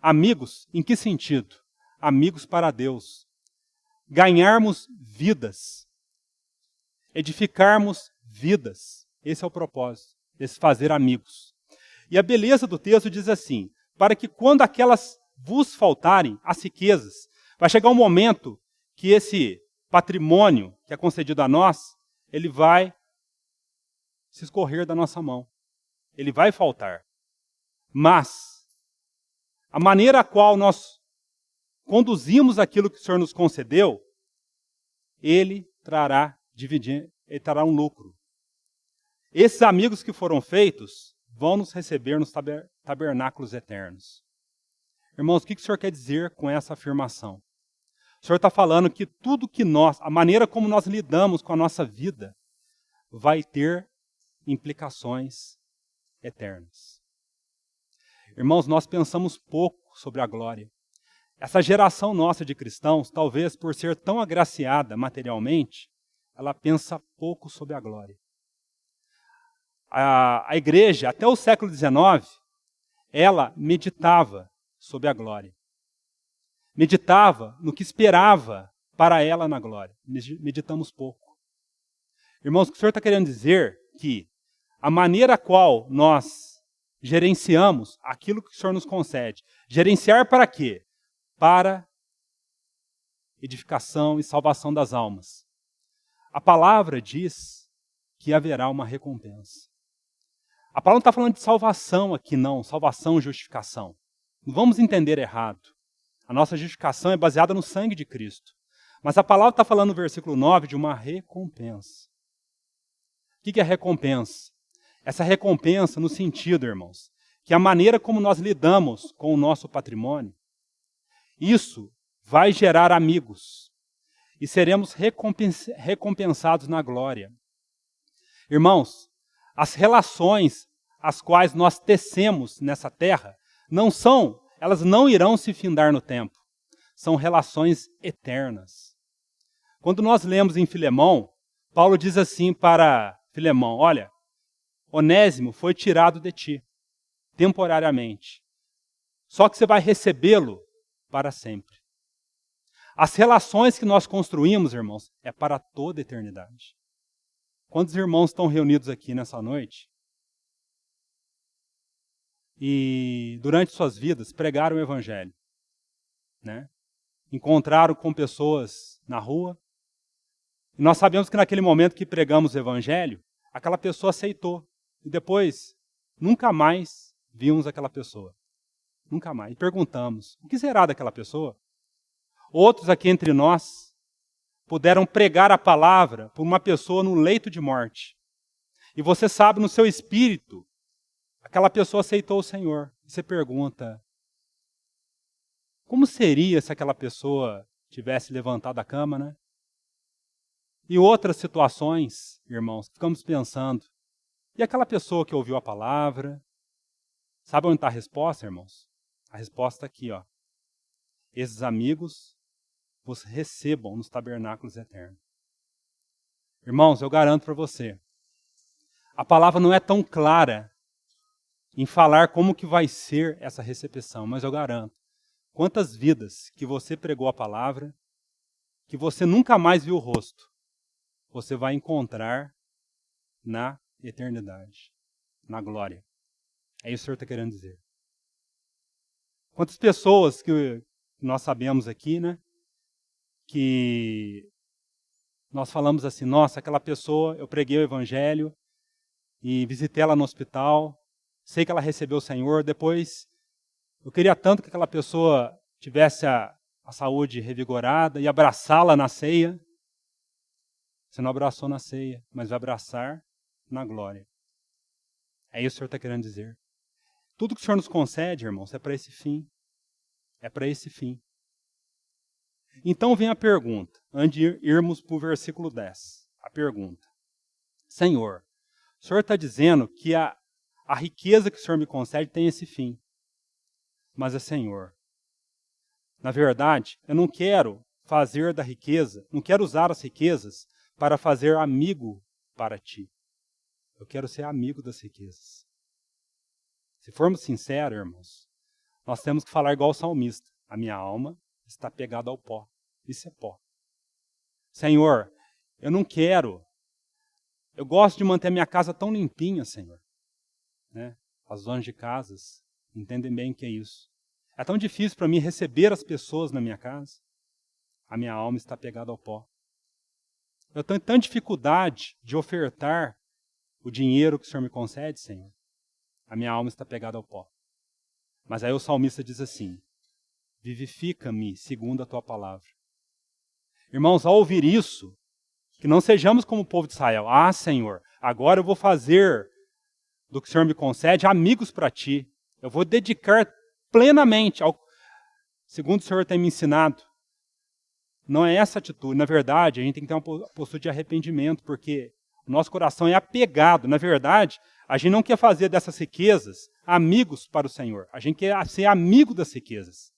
Amigos em que sentido? Amigos para Deus. Ganharmos vidas. Edificarmos vidas. Esse é o propósito, esse fazer amigos. E a beleza do texto diz assim: para que quando aquelas vos faltarem, as riquezas, vai chegar um momento que esse patrimônio que é concedido a nós, ele vai se escorrer da nossa mão. Ele vai faltar. Mas a maneira a qual nós conduzimos aquilo que o Senhor nos concedeu, ele trará um lucro. Esses amigos que foram feitos vão nos receber nos tabernáculos eternos. Irmãos, o que o Senhor quer dizer com essa afirmação? O Senhor está falando que tudo que a maneira como nós lidamos com a nossa vida, vai ter implicações eternas. Irmãos, nós pensamos pouco sobre a glória. Essa geração nossa de cristãos, talvez por ser tão agraciada materialmente, ela pensa pouco sobre a glória. A igreja, até o século XIX, ela meditava sobre a glória. Meditava no que esperava para ela na glória. Meditamos pouco. Irmãos, o que o Senhor está querendo dizer que a maneira a qual nós gerenciamos aquilo que o Senhor nos concede. Gerenciar para quê? Para edificação e salvação das almas. A palavra diz que haverá uma recompensa. A palavra não está falando de salvação aqui, não. Salvação e justificação. Não vamos entender errado. A nossa justificação é baseada no sangue de Cristo. Mas a palavra está falando no versículo 9 de uma recompensa. O que é recompensa? Essa recompensa no sentido, irmãos, que a maneira como nós lidamos com o nosso patrimônio, isso vai gerar amigos e seremos recompensados na glória. Irmãos, as relações as quais nós tecemos nessa terra elas não irão se findar no tempo. São relações eternas. Quando nós lemos em Filemão, Paulo diz assim para Filemão: olha, Onésimo foi tirado de ti, temporariamente. Só que você vai recebê-lo para sempre. As relações que nós construímos, irmãos, é para toda a eternidade. Quantos irmãos estão reunidos aqui nessa noite e durante suas vidas pregaram o evangelho, né? Encontraram com pessoas na rua, e nós sabemos que naquele momento que pregamos o evangelho, aquela pessoa aceitou, e depois nunca mais vimos aquela pessoa. Nunca mais. E perguntamos: o que será daquela pessoa? Outros aqui entre nós puderam pregar a palavra por uma pessoa no leito de morte. E você sabe no seu espírito, aquela pessoa aceitou o Senhor. E você pergunta: como seria se aquela pessoa tivesse levantado a cama, né? E outras situações, irmãos, ficamos pensando: e aquela pessoa que ouviu a palavra? Sabe onde está a resposta, irmãos? A resposta está aqui, ó. Esses amigos vos recebam nos tabernáculos eternos. Irmãos, eu garanto para você, a palavra não é tão clara em falar como que vai ser essa recepção, mas eu garanto, quantas vidas que você pregou a palavra, que você nunca mais viu o rosto, você vai encontrar na eternidade, na glória. É isso que o Senhor está querendo dizer. Quantas pessoas que nós sabemos aqui, né? Que nós falamos assim: nossa, aquela pessoa, eu preguei o evangelho e visitei ela no hospital, sei que ela recebeu o Senhor, depois eu queria tanto que aquela pessoa tivesse a saúde revigorada e abraçá-la na ceia. Você não abraçou na ceia, mas vai abraçar na glória. É isso que o Senhor está querendo dizer. Tudo que o Senhor nos concede, irmãos, é para esse fim. É para esse fim. Então vem a pergunta, antes de irmos para o versículo 10. A pergunta: Senhor, o Senhor está dizendo que a riqueza que o Senhor me concede tem esse fim. Mas Senhor, na verdade, eu não quero fazer da riqueza, não quero usar as riquezas para fazer amigo para ti. Eu quero ser amigo das riquezas. Se formos sinceros, irmãos, nós temos que falar igual o salmista: a minha alma está pegada ao pó. Isso é pó. Senhor, eu não quero. Eu gosto de manter a minha casa tão limpinha, Senhor. Né? As donas de casas entendem bem o que é isso. É tão difícil para mim receber as pessoas na minha casa. A minha alma está pegada ao pó. Eu tenho tanta dificuldade de ofertar o dinheiro que o Senhor me concede, Senhor. A minha alma está pegada ao pó. Mas aí o salmista diz assim: vivifica-me segundo a tua palavra. Irmãos, ao ouvir isso, que não sejamos como o povo de Israel. Ah, Senhor, agora eu vou fazer do que o Senhor me concede amigos para ti. Eu vou dedicar plenamente ao segundo o Senhor tem me ensinado. Não é essa atitude. Na verdade, a gente tem que ter uma postura de arrependimento, porque o nosso coração é apegado. Na verdade, a gente não quer fazer dessas riquezas amigos para o Senhor. A gente quer ser amigo das riquezas,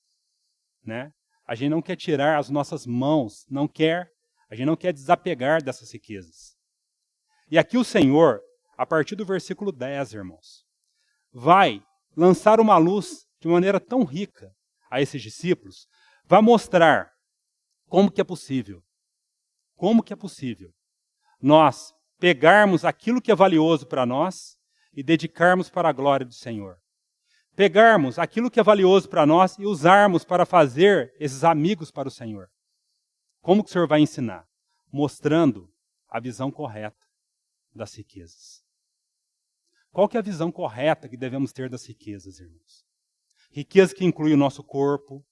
né? A gente não quer tirar as nossas mãos, a gente não quer desapegar dessas riquezas. E aqui o Senhor, a partir do versículo 10, irmãos, vai lançar uma luz de maneira tão rica a esses discípulos, vai mostrar como que é possível nós pegarmos aquilo que é valioso para nós e dedicarmos para a glória do Senhor. Pegarmos aquilo que é valioso para nós e usarmos para fazer esses amigos para o Senhor. Como que o Senhor vai ensinar? Mostrando a visão correta das riquezas. Qual que é a visão correta que devemos ter das riquezas, irmãos? Riqueza que inclui o nosso corpo,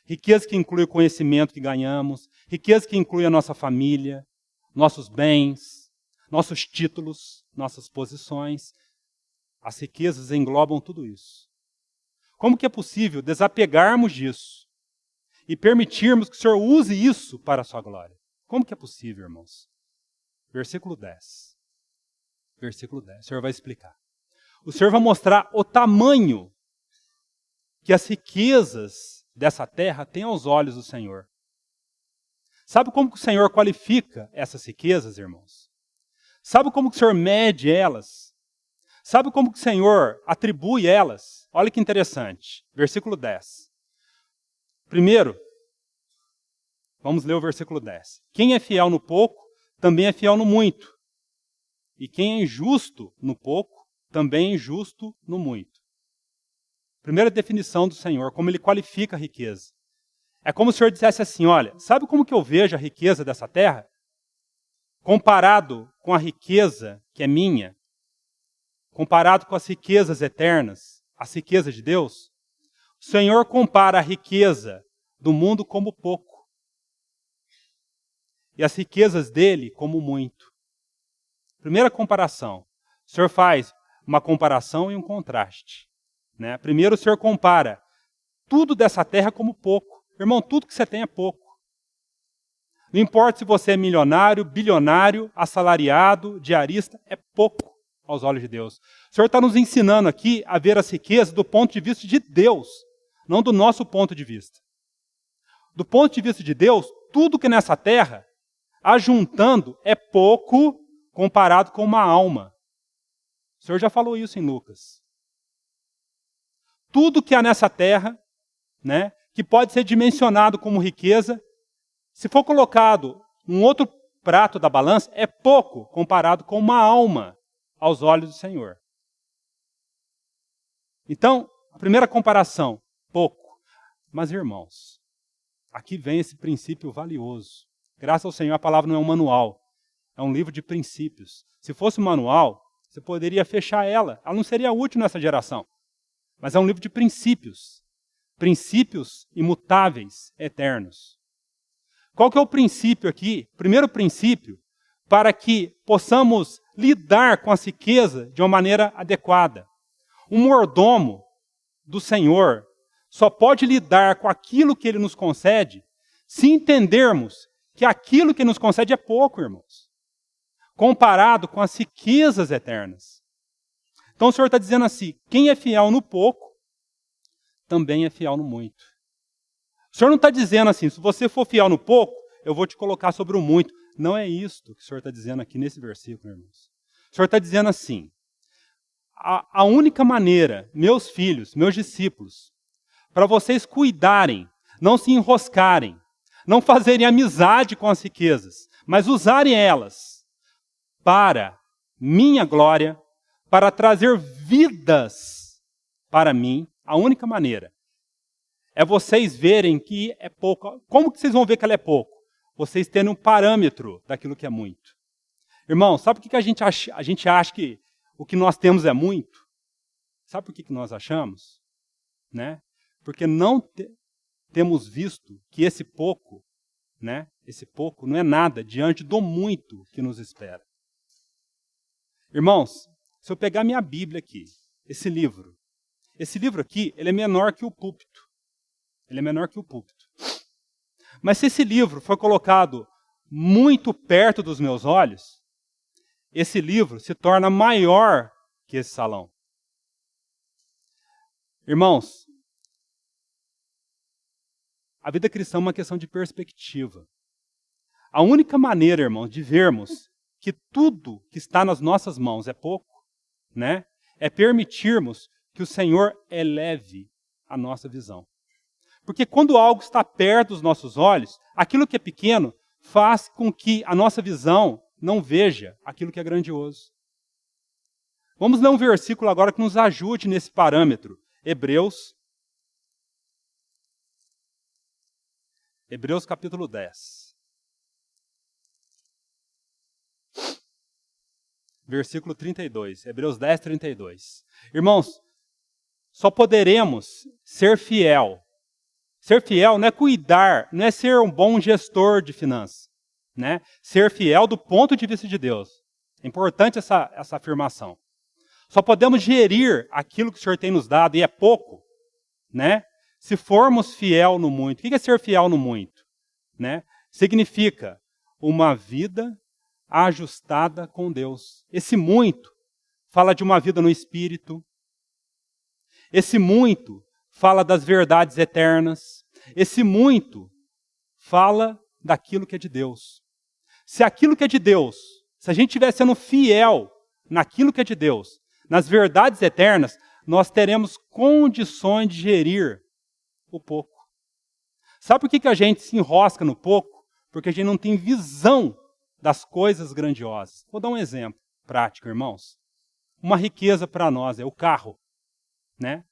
riqueza que inclui o conhecimento que ganhamos, riqueza que inclui a nossa família, nossos bens, nossos títulos, nossas posições. As riquezas englobam tudo isso. Como que é possível desapegarmos disso e permitirmos que o Senhor use isso para a sua glória? Como que é possível, irmãos? Versículo 10. Versículo 10. O Senhor vai explicar. O Senhor vai mostrar o tamanho que as riquezas dessa terra têm aos olhos do Senhor. Sabe como que o Senhor qualifica essas riquezas, irmãos? Sabe como que o Senhor mede elas? Sabe como que o Senhor atribui elas? Olha que interessante. Versículo 10. Primeiro, vamos ler o versículo 10. Quem é fiel no pouco, também é fiel no muito. E quem é injusto no pouco, também é injusto no muito. Primeira definição do Senhor, como Ele qualifica a riqueza. É como se o Senhor dissesse assim, olha, sabe como que eu vejo a riqueza dessa terra? Comparado com a riqueza que é minha, comparado com as riquezas eternas, as riquezas de Deus, o Senhor compara a riqueza do mundo como pouco. E as riquezas dele como muito. Primeira comparação. O Senhor faz uma comparação e um contraste. Né? Primeiro o Senhor compara tudo dessa terra como pouco. Irmão, tudo que você tem é pouco. Não importa se você é milionário, bilionário, assalariado, diarista, é pouco aos olhos de Deus. O Senhor está nos ensinando aqui a ver as riquezas do ponto de vista de Deus, não do nosso ponto de vista. Do ponto de vista de Deus, tudo que nessa terra, ajuntando, é pouco comparado com uma alma. O Senhor já falou isso em Lucas. Tudo que há nessa terra, né, que pode ser dimensionado como riqueza, se for colocado um outro prato da balança, é pouco comparado com uma alma aos olhos do Senhor. Então, a primeira comparação, pouco. Mas, irmãos, aqui vem esse princípio valioso. Graças ao Senhor, a palavra não é um manual, é um livro de princípios. Se fosse um manual, você poderia fechar ela. Ela não seria útil nessa geração. Mas é um livro de princípios. Princípios imutáveis, eternos. Qual que é o princípio aqui? Primeiro princípio, para que possamos lidar com a riqueza de uma maneira adequada. Um mordomo do Senhor só pode lidar com aquilo que Ele nos concede se entendermos que aquilo que nos concede é pouco, irmãos, comparado com as riquezas eternas. Então o Senhor está dizendo assim, quem é fiel no pouco, também é fiel no muito. O Senhor não está dizendo assim, se você for fiel no pouco, eu vou te colocar sobre o muito. Não é isto que o Senhor está dizendo aqui nesse versículo, irmãos. O Senhor está dizendo assim, a única maneira, meus filhos, meus discípulos, para vocês cuidarem, não se enroscarem, não fazerem amizade com as riquezas, mas usarem elas para minha glória, para trazer vidas para mim, a única maneira é vocês verem que é pouco. Como que vocês vão ver que ela é pouco? Vocês tendo um parâmetro daquilo que é muito. Irmão, sabe por que a gente acha que o que nós temos é muito? Sabe por que nós achamos? Né? Porque não temos visto que esse pouco, né? Esse pouco não é nada diante do muito que nos espera. Irmãos, se eu pegar minha Bíblia aqui, esse livro aqui, ele é menor que o púlpito. Ele é menor que o púlpito. Mas se esse livro for colocado muito perto dos meus olhos, esse livro se torna maior que esse salão. Irmãos, a vida cristã é uma questão de perspectiva. A única maneira, irmãos, de vermos que tudo que está nas nossas mãos é pouco, né, é permitirmos que o Senhor eleve a nossa visão. Porque quando algo está perto dos nossos olhos, aquilo que é pequeno faz com que a nossa visão não veja aquilo que é grandioso. Vamos ler um versículo agora que nos ajude nesse parâmetro. Hebreus Hebreus capítulo 10. Versículo 32. Hebreus 10, 32. Irmãos, só poderemos ser fiel. Ser fiel não é cuidar, não é ser um bom gestor de finanças. Né? Ser fiel do ponto de vista de Deus. É importante essa afirmação. Só podemos gerir aquilo que o Senhor tem nos dado, e é pouco, né? Se formos fiel no muito. O que é ser fiel no muito? Né? Significa uma vida ajustada com Deus. Esse muito fala de uma vida no Espírito. Esse muito fala das verdades eternas. Esse muito fala daquilo que é de Deus. Se aquilo que é de Deus, se a gente estiver sendo fiel naquilo que é de Deus, nas verdades eternas, nós teremos condições de gerir o pouco. Sabe por que a gente se enrosca no pouco? Porque a gente não tem visão das coisas grandiosas. Vou dar um exemplo prático, irmãos. Uma riqueza para nós é o carro, né?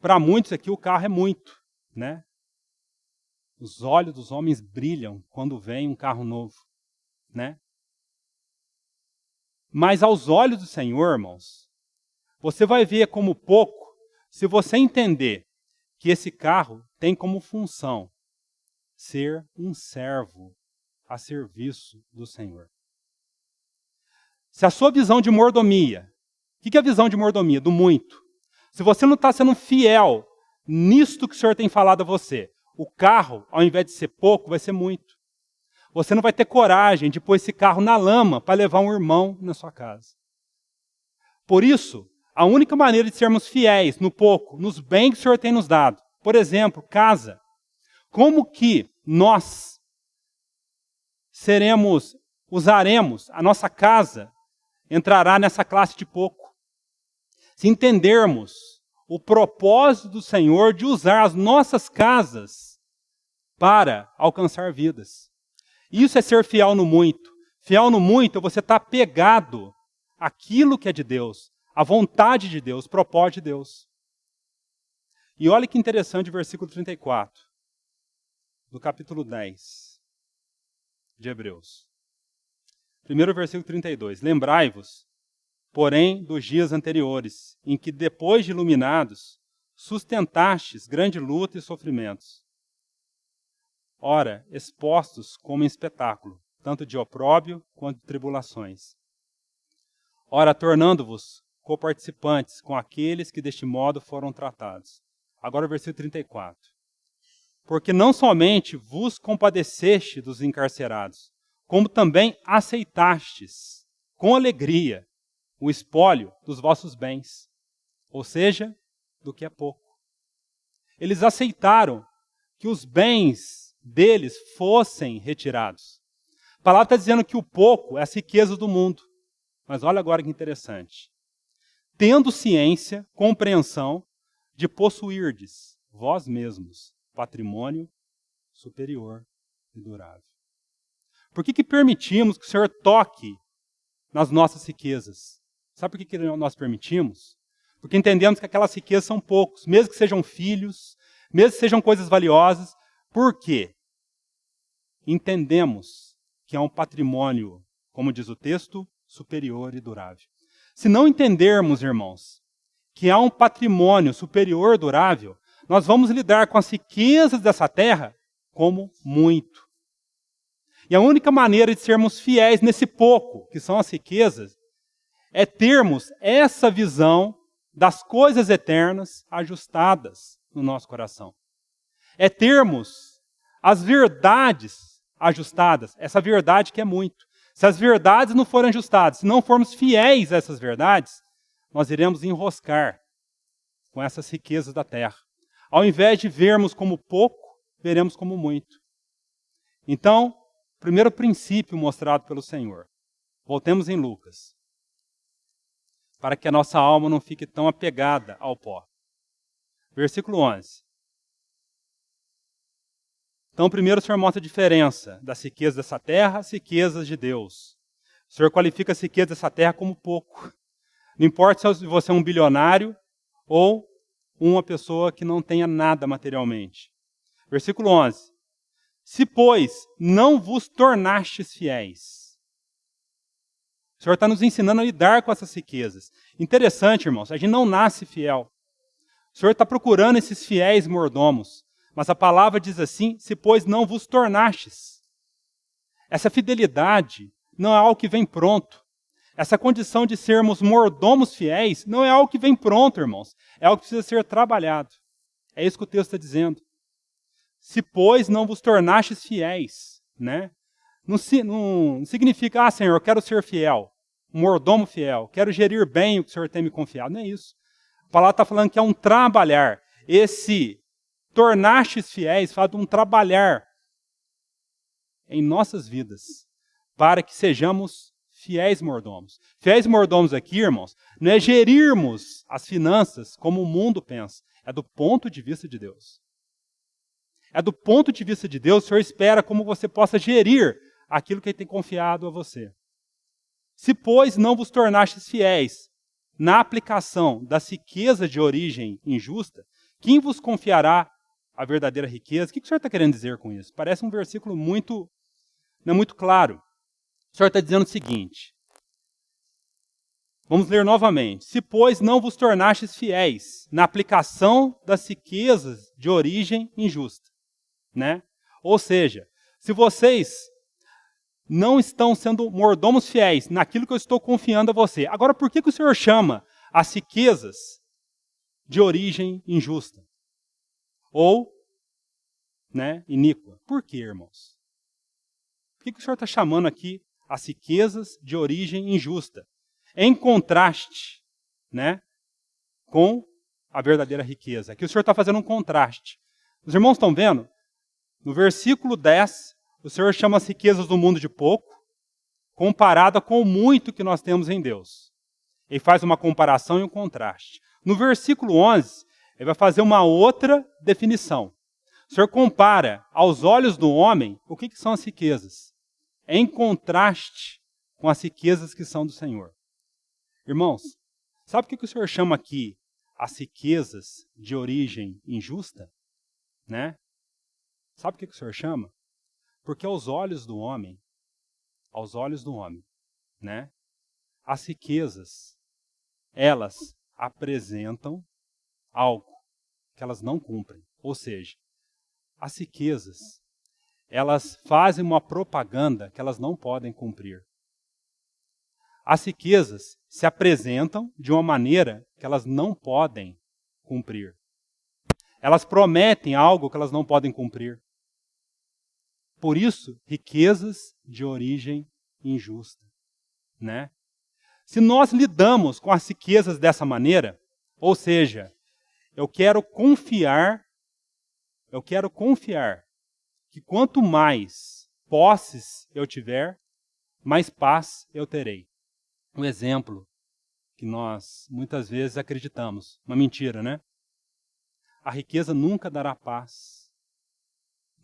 Para muitos aqui o carro é muito, né? Os olhos dos homens brilham quando vem um carro novo, né? Mas aos olhos do Senhor, irmãos, você vai ver como pouco se você entender que esse carro tem como função ser um servo a serviço do Senhor. Se a sua visão de mordomia, o que é a visão de mordomia? Do muito. Se você não está sendo fiel nisto que o Senhor tem falado a você, o carro, ao invés de ser pouco, vai ser muito. Você não vai ter coragem de pôr esse carro na lama para levar um irmão na sua casa. Por isso, a única maneira de sermos fiéis no pouco, nos bens que o Senhor tem nos dado, por exemplo, casa. Como que nós usaremos a nossa casa, entrará nessa classe de pouco. Se entendermos o propósito do Senhor de usar as nossas casas para alcançar vidas. Isso é ser fiel no muito. Fiel no muito é você estar apegado àquilo que é de Deus, à vontade de Deus, ao propósito de Deus. E olha que interessante o versículo 34, do capítulo 10 de Hebreus. Primeiro versículo 32. Lembrai-vos, porém, dos dias anteriores, em que, depois de iluminados, sustentastes grande luta e sofrimentos. Ora, expostos como em espetáculo, tanto de opróbrio quanto de tribulações. Ora, tornando-vos coparticipantes com aqueles que deste modo foram tratados. Agora o versículo 34. Porque não somente vos compadeceste dos encarcerados, como também aceitastes, com alegria, o espólio dos vossos bens, ou seja, do que é pouco. Eles aceitaram que os bens deles fossem retirados. A palavra está dizendo que o pouco é a riqueza do mundo. Mas olha agora que interessante. Tendo ciência, compreensão, de possuirdes vós mesmos patrimônio superior e durável. Por que permitimos que o Senhor toque nas nossas riquezas? Sabe por que nós permitimos? Porque entendemos que aquelas riquezas são poucos, mesmo que sejam filhos, mesmo que sejam coisas valiosas. Por quê? Entendemos que é um patrimônio, como diz o texto, superior e durável. Se não entendermos, irmãos, que há um patrimônio superior e durável, nós vamos lidar com as riquezas dessa terra como muito. E a única maneira de sermos fiéis nesse pouco, que são as riquezas, é termos essa visão das coisas eternas ajustadas no nosso coração. É termos as verdades ajustadas, essa verdade que é muito. Se as verdades não forem ajustadas, se não formos fiéis a essas verdades, nós iremos enroscar com essas riquezas da terra. Ao invés de vermos como pouco, veremos como muito. Então, primeiro princípio mostrado pelo Senhor. Voltemos em Lucas. Para que a nossa alma não fique tão apegada ao pó. Versículo 11. Então, primeiro o Senhor mostra a diferença das riquezas dessa terra às riquezas de Deus. O Senhor qualifica as riquezas dessa terra como pouco. Não importa se você é um bilionário ou uma pessoa que não tenha nada materialmente. Versículo 11. Se, pois, não vos tornastes fiéis. O Senhor está nos ensinando a lidar com essas riquezas. Interessante, irmãos, a gente não nasce fiel. O Senhor está procurando esses fiéis mordomos. Mas a palavra diz assim, se, pois, não vos tornastes. Essa fidelidade não é algo que vem pronto. Essa condição de sermos mordomos fiéis não é algo que vem pronto, irmãos. É algo que precisa ser trabalhado. É isso que o texto está dizendo. Se, pois, não vos tornastes fiéis, né? Não significa, Senhor, eu quero ser fiel, um mordomo fiel, quero gerir bem o que o Senhor tem me confiado. Não é isso. A palavra está falando que é um trabalhar. Esse tornastes fiéis fala de um trabalhar em nossas vidas, para que sejamos fiéis mordomos. Fiéis mordomos aqui, irmãos, não é gerirmos as finanças como o mundo pensa, é do ponto de vista de Deus. É do ponto de vista de Deus, o Senhor espera como você possa gerir aquilo que Ele tem confiado a você. Se, pois, não vos tornastes fiéis na aplicação das riquezas de origem injusta, quem vos confiará a verdadeira riqueza? O que o Senhor está querendo dizer com isso? Parece um versículo não é muito claro. O Senhor está dizendo o seguinte. Vamos ler novamente. Se, pois, não vos tornastes fiéis na aplicação das riquezas de origem injusta. Né? Ou seja, se vocês não estão sendo mordomos fiéis naquilo que eu estou confiando a você, agora por que o Senhor chama as riquezas de origem injusta? Ou, né, iníqua? Por quê, irmãos? Por que o Senhor está chamando aqui as riquezas de origem injusta? Em contraste, né, com a verdadeira riqueza. Aqui o Senhor está fazendo um contraste. Os irmãos estão vendo? No versículo 10, o Senhor chama as riquezas do mundo de pouco, comparada com o muito que nós temos em Deus. Ele faz uma comparação e um contraste. No versículo 11, ele vai fazer uma outra definição. O Senhor compara aos olhos do homem o que são as riquezas, em contraste com as riquezas que são do Senhor. Irmãos, sabe o que o Senhor chama aqui as riquezas de origem injusta? Né? Sabe o que o Senhor chama? Porque aos olhos do homem, né, as riquezas, elas apresentam algo que elas não cumprem. Ou seja, as riquezas, elas fazem uma propaganda que elas não podem cumprir. As riquezas se apresentam de uma maneira que elas não podem cumprir. Elas prometem algo que elas não podem cumprir. Por isso, riquezas de origem injusta, né? Se nós lidamos com as riquezas dessa maneira, ou seja, eu quero confiar que quanto mais posses eu tiver, mais paz eu terei. Um exemplo que nós muitas vezes acreditamos, uma mentira, né? A riqueza nunca dará paz.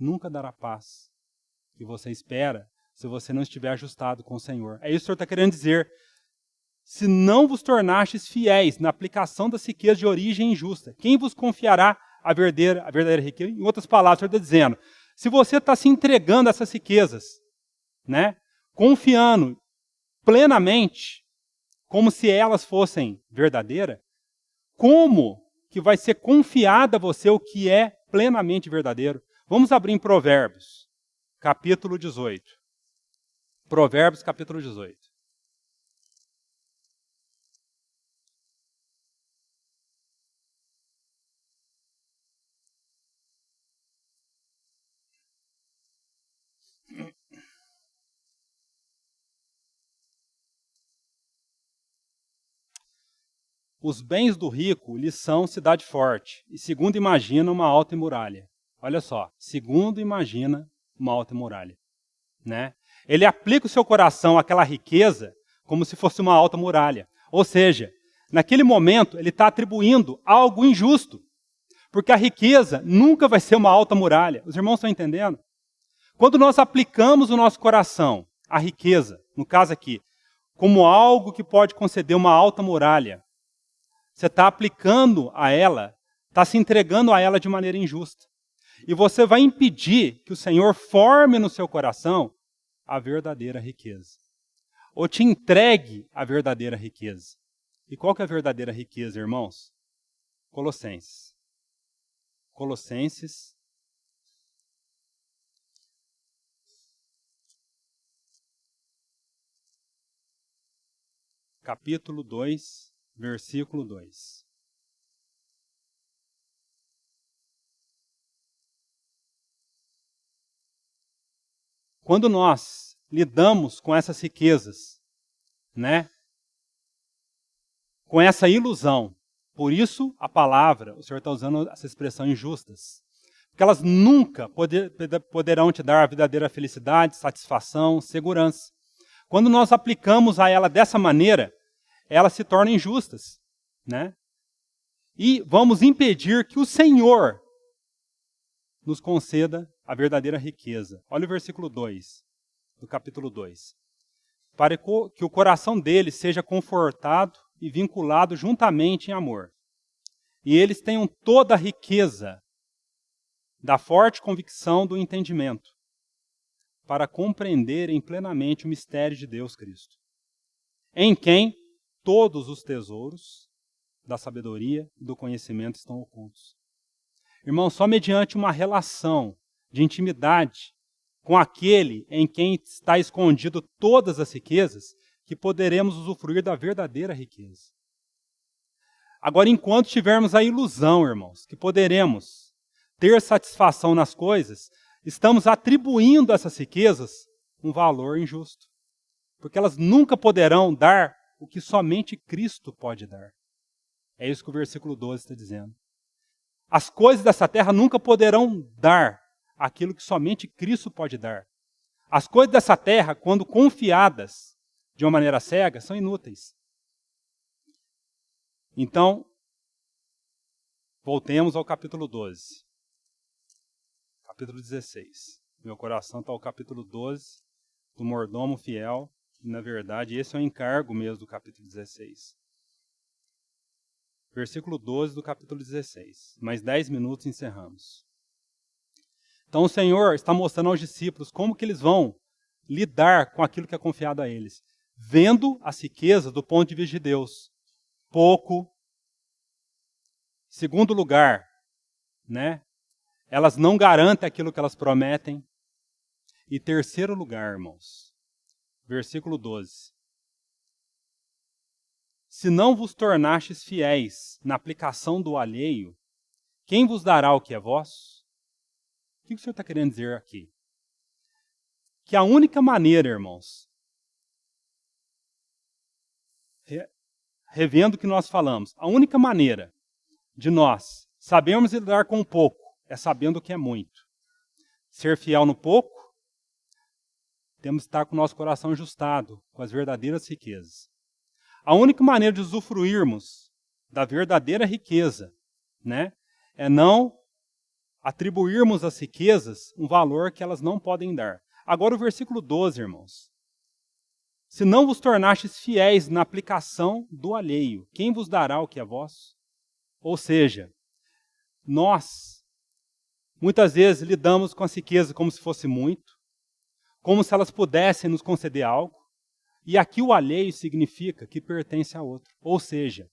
Nunca dará paz que você espera se você não estiver ajustado com o Senhor. É isso que o Senhor está querendo dizer. Se não vos tornastes fiéis na aplicação das riquezas de origem injusta, quem vos confiará a verdadeira riqueza? Em outras palavras, o Senhor está dizendo, se você está se entregando a essas riquezas, né, confiando plenamente, como se elas fossem verdadeiras, como que vai ser confiado a você o que é plenamente verdadeiro? Vamos abrir em Provérbios, capítulo 18. Provérbios, capítulo 18. Os bens do rico lhe são cidade forte, e segundo imagina, uma alta muralha. Olha só, segundo imagina, uma alta muralha. Né? Ele aplica o seu coração àquela riqueza como se fosse uma alta muralha. Ou seja, naquele momento ele está atribuindo algo injusto. Porque a riqueza nunca vai ser uma alta muralha. Os irmãos estão entendendo? Quando nós aplicamos o nosso coração à riqueza, no caso aqui, como algo que pode conceder uma alta muralha, você está aplicando a ela, está se entregando a ela de maneira injusta. E você vai impedir que o Senhor forme no seu coração a verdadeira riqueza. Ou te entregue a verdadeira riqueza. E qual que é a verdadeira riqueza, irmãos? Colossenses. Colossenses. Capítulo 2, versículo 2. Quando nós lidamos com essas riquezas, né? Com essa ilusão, por isso a palavra, o Senhor está usando essa expressão injustas, porque elas nunca poderão te dar a verdadeira felicidade, satisfação, segurança. Quando nós aplicamos a ela dessa maneira, elas se tornam injustas, né? E vamos impedir que o Senhor nos conceda a verdadeira riqueza. Olha o versículo 2, do capítulo 2. Para que o coração deles seja confortado e vinculado juntamente em amor. E eles tenham toda a riqueza da forte convicção do entendimento, para compreenderem plenamente o mistério de Deus Cristo, em quem todos os tesouros da sabedoria e do conhecimento estão ocultos. Irmão, só mediante uma relação de intimidade com aquele em quem está escondido todas as riquezas, que poderemos usufruir da verdadeira riqueza. Agora, enquanto tivermos a ilusão, irmãos, que poderemos ter satisfação nas coisas, estamos atribuindo a essas riquezas um valor injusto. Porque elas nunca poderão dar o que somente Cristo pode dar. É isso que o versículo 12 está dizendo. As coisas dessa terra nunca poderão dar aquilo que somente Cristo pode dar. As coisas dessa terra, quando confiadas de uma maneira cega, são inúteis. Então, voltemos ao capítulo 12. Capítulo 16. Meu coração está ao capítulo 12, do mordomo fiel. E, na verdade, esse é o encargo mesmo do capítulo 16. Versículo 12 do capítulo 16. Mais 10 minutos e encerramos. Então o Senhor está mostrando aos discípulos como que eles vão lidar com aquilo que é confiado a eles. Vendo as riquezas do ponto de vista de Deus. Pouco. Segundo lugar, né? Elas não garantem aquilo que elas prometem. E terceiro lugar, irmãos. Versículo 12. Se não vos tornastes fiéis na aplicação do alheio, quem vos dará o que é vosso? O que o Senhor está querendo dizer aqui? Que a única maneira, irmãos, revendo o que nós falamos, a única maneira de nós sabermos lidar com o pouco é sabendo o que é muito. Ser fiel no pouco, temos que estar com o nosso coração ajustado com as verdadeiras riquezas. A única maneira de usufruirmos da verdadeira riqueza, né, é não atribuirmos às riquezas um valor que elas não podem dar. Agora o versículo 12, irmãos. Se não vos tornastes fiéis na aplicação do alheio, quem vos dará o que é vosso? Ou seja, nós, muitas vezes, lidamos com as riquezas como se fosse muito, como se elas pudessem nos conceder algo, e aqui o alheio significa que pertence a outro. Ou seja,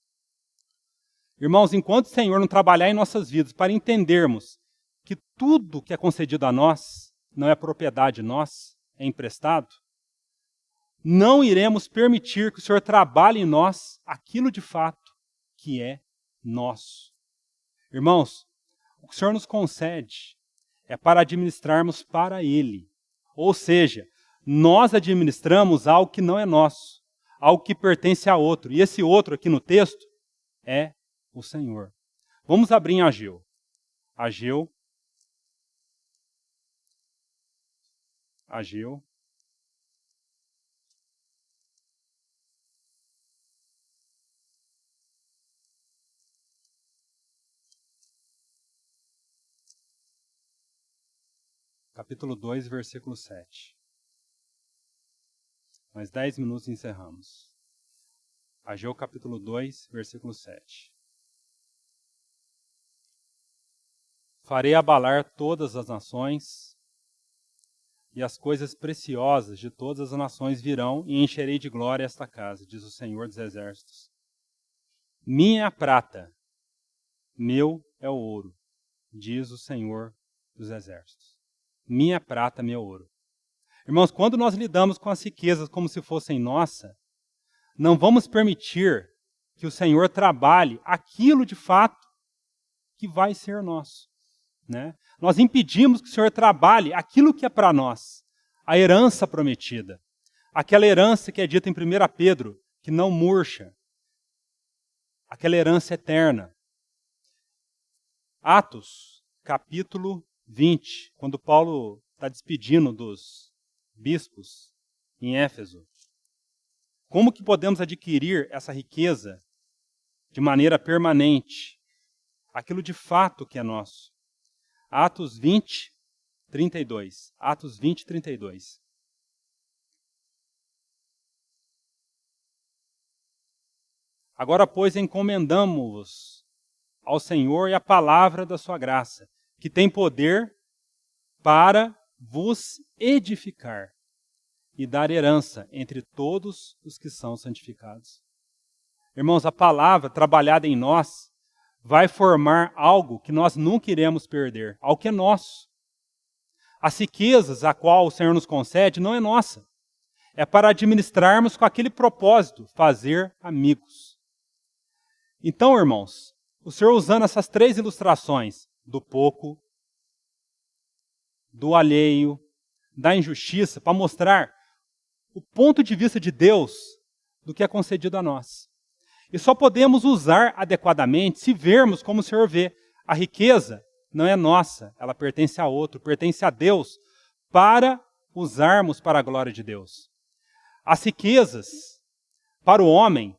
irmãos, enquanto o Senhor não trabalhar em nossas vidas para entendermos que tudo que é concedido a nós não é propriedade nossa, é emprestado, não iremos permitir que o Senhor trabalhe em nós aquilo de fato que é nosso. Irmãos, o que o Senhor nos concede é para administrarmos para Ele. Ou seja, nós administramos algo que não é nosso, algo que pertence a outro. E esse outro aqui no texto é o Senhor. Vamos abrir em Ageu. Ageu. Capítulo 2, versículo 7. Mais 10 minutos e encerramos. Ageu capítulo 2, versículo 7. Farei abalar todas as nações, e as coisas preciosas de todas as nações virão, e encherei de glória esta casa, diz o Senhor dos Exércitos. Minha é a prata, meu é o ouro, diz o Senhor dos Exércitos. Minha prata, meu ouro. Irmãos, quando nós lidamos com as riquezas como se fossem nossa, não vamos permitir que o Senhor trabalhe aquilo de fato que vai ser nosso. Né? Nós impedimos que o Senhor trabalhe aquilo que é para nós, a herança prometida. Aquela herança que é dita em 1 Pedro, que não murcha. Aquela herança eterna. Atos, capítulo 20, quando Paulo está despedindo dos bispos em Éfeso. Como que podemos adquirir essa riqueza de maneira permanente? Aquilo de fato que é nosso. Atos 20, 32. Atos 20, 32. Agora, pois, encomendamo-vos ao Senhor e a palavra da sua graça, que tem poder para vos edificar e dar herança entre todos os que são santificados. Irmãos, a palavra trabalhada em nós vai formar algo que nós nunca iremos perder, algo que é nosso. As riquezas a qual o Senhor nos concede não é nossa. É para administrarmos com aquele propósito, fazer amigos. Então, irmãos, o Senhor usando essas três ilustrações, do pouco, do alheio, da injustiça, para mostrar o ponto de vista de Deus do que é concedido a nós. E só podemos usar adequadamente se vermos como o Senhor vê. A riqueza não é nossa, ela pertence a outro, pertence a Deus, para usarmos para a glória de Deus. As riquezas, para o homem,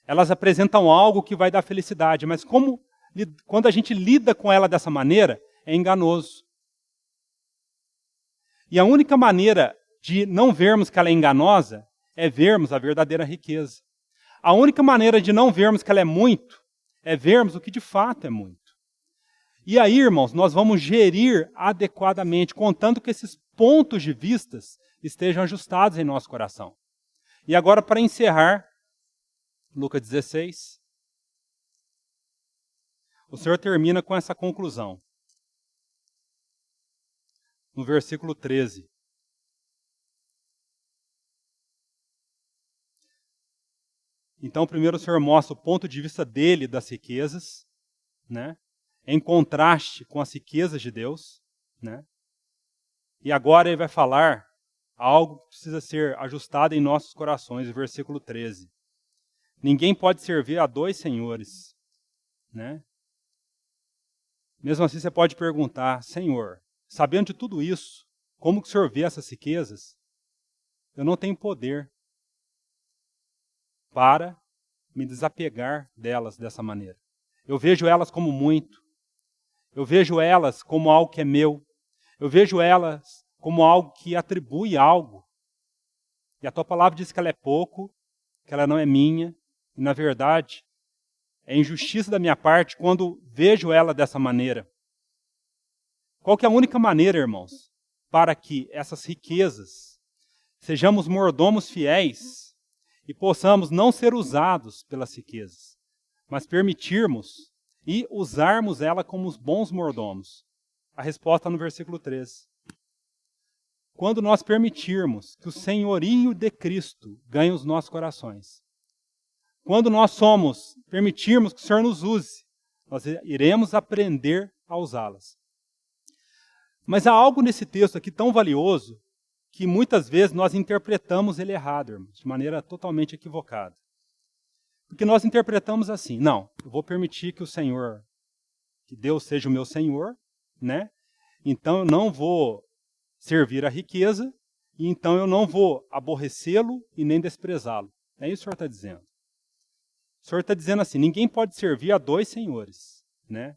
elas apresentam algo que vai dar felicidade, mas quando a gente lida com ela dessa maneira, é enganoso. E a única maneira de não vermos que ela é enganosa é vermos a verdadeira riqueza. A única maneira de não vermos que ela é muito é vermos o que de fato é muito. E aí, irmãos, nós vamos gerir adequadamente, contando que esses pontos de vistas estejam ajustados em nosso coração. E agora, para encerrar, Lucas 16, o Senhor termina com essa conclusão. No versículo 13. Então, primeiro o Senhor mostra o ponto de vista dele das riquezas, né? Em contraste com as riquezas de Deus. Né? E agora ele vai falar algo que precisa ser ajustado em nossos corações, o versículo 13. Ninguém pode servir a dois senhores. Né? Mesmo assim, você pode perguntar, Senhor, sabendo de tudo isso, como que o Senhor vê essas riquezas? Eu não tenho poder para me desapegar delas dessa maneira. Eu vejo elas como muito. Eu vejo elas como algo que é meu. Eu vejo elas como algo que atribui algo. E a tua palavra diz que ela é pouco, que ela não é minha. E, na verdade, é injustiça da minha parte quando vejo ela dessa maneira. Qual que é a única maneira, irmãos, para que essas riquezas sejamos mordomos fiéis e possamos não ser usados pelas riquezas, mas permitirmos e usarmos ela como os bons mordomos? A resposta está no versículo 13. Quando nós permitirmos que o senhorio de Cristo ganhe os nossos corações, quando nós permitirmos que o Senhor nos use, nós iremos aprender a usá-las. Mas há algo nesse texto aqui tão valioso que muitas vezes nós interpretamos ele errado, irmãos, de maneira totalmente equivocada. Porque nós interpretamos assim, não, eu vou permitir que que Deus seja o meu Senhor, né? Então eu não vou servir a riqueza, e então eu não vou aborrecê-lo e nem desprezá-lo. É isso que o Senhor está dizendo. O Senhor está dizendo assim, ninguém pode servir a dois senhores, né?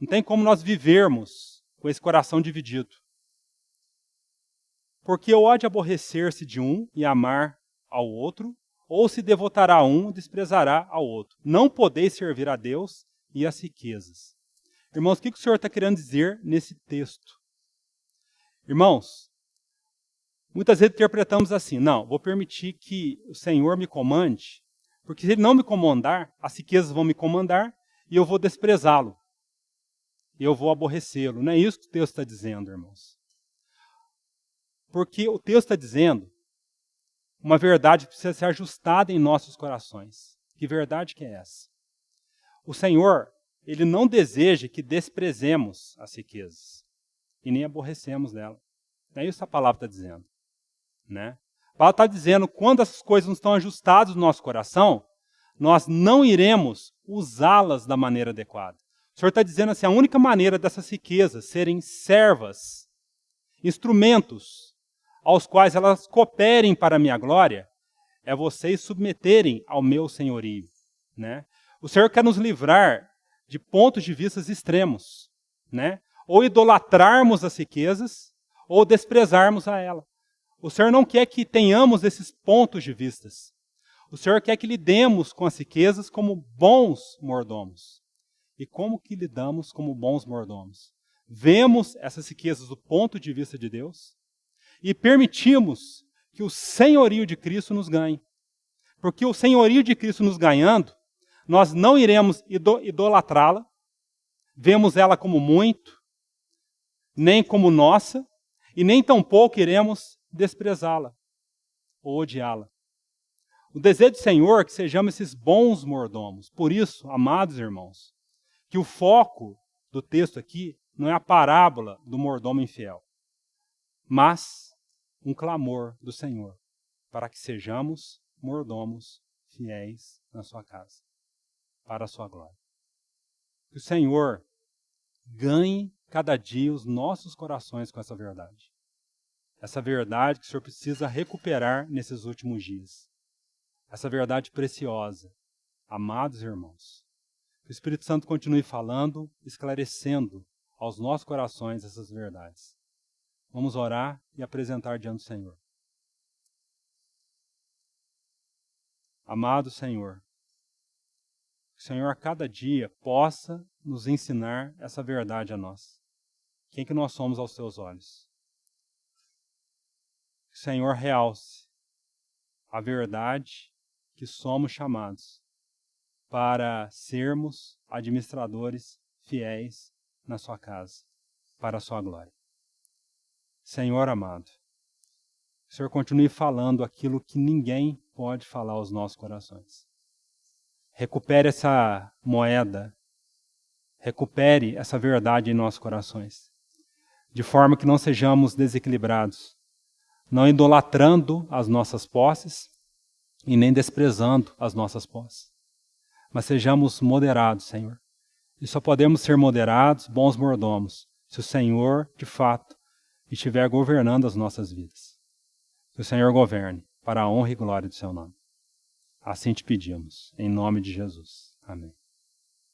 Não tem como nós vivermos com esse coração dividido. Porque ou há de aborrecer-se de um e amar ao outro, ou se devotará a um e desprezará ao outro. Não podeis servir a Deus e as riquezas. Irmãos, o que o Senhor está querendo dizer nesse texto? Irmãos, muitas vezes interpretamos assim, não, vou permitir que o Senhor me comande, porque se Ele não me comandar, as riquezas vão me comandar e eu vou desprezá-lo. E eu vou aborrecê-lo. Não é isso que o texto está dizendo, irmãos. Porque o texto está dizendo uma verdade que precisa ser ajustada em nossos corações. Que verdade que é essa? O Senhor, Ele não deseja que desprezemos as riquezas e nem aborrecemos dela. Não é isso que a palavra está dizendo. Né? A palavra está dizendo que quando essas coisas não estão ajustadas no nosso coração, nós não iremos usá-las da maneira adequada. O Senhor está dizendo assim, a única maneira dessas riquezas serem servas, instrumentos aos quais elas cooperem para a minha glória, é vocês submeterem ao meu senhorio. Né? O Senhor quer nos livrar de pontos de vista extremos. Né? Ou idolatrarmos as riquezas, ou desprezarmos a ela. O Senhor não quer que tenhamos esses pontos de vista. O Senhor quer que lidemos com as riquezas como bons mordomos. E como que lidamos como bons mordomos? Vemos essas riquezas do ponto de vista de Deus e permitimos que o senhorio de Cristo nos ganhe. Porque o senhorio de Cristo nos ganhando, nós não iremos idolatrá-la, vemos ela como muito, nem como nossa, e nem tampouco iremos desprezá-la ou odiá-la. O desejo do Senhor é que sejamos esses bons mordomos. Por isso, amados irmãos, que o foco do texto aqui não é a parábola do mordomo infiel, mas um clamor do Senhor para que sejamos mordomos fiéis na sua casa, para a sua glória. Que o Senhor ganhe cada dia os nossos corações com essa verdade. Essa verdade que o Senhor precisa recuperar nesses últimos dias. Essa verdade preciosa. Amados irmãos, que o Espírito Santo continue falando, esclarecendo aos nossos corações essas verdades. Vamos orar e apresentar diante do Senhor. Amado Senhor, que o Senhor a cada dia possa nos ensinar essa verdade a nós. Quem que nós somos aos teus olhos? Que o Senhor realce a verdade que somos chamados para sermos administradores fiéis na sua casa, para a sua glória. Senhor amado, que o Senhor continue falando aquilo que ninguém pode falar aos nossos corações. Recupere essa moeda, recupere essa verdade em nossos corações, de forma que não sejamos desequilibrados, não idolatrando as nossas posses e nem desprezando as nossas posses. Mas sejamos moderados, Senhor. E só podemos ser moderados, bons mordomos, se o Senhor, de fato, estiver governando as nossas vidas. Que o Senhor governe, para a honra e glória do seu nome. Assim te pedimos, em nome de Jesus. Amém.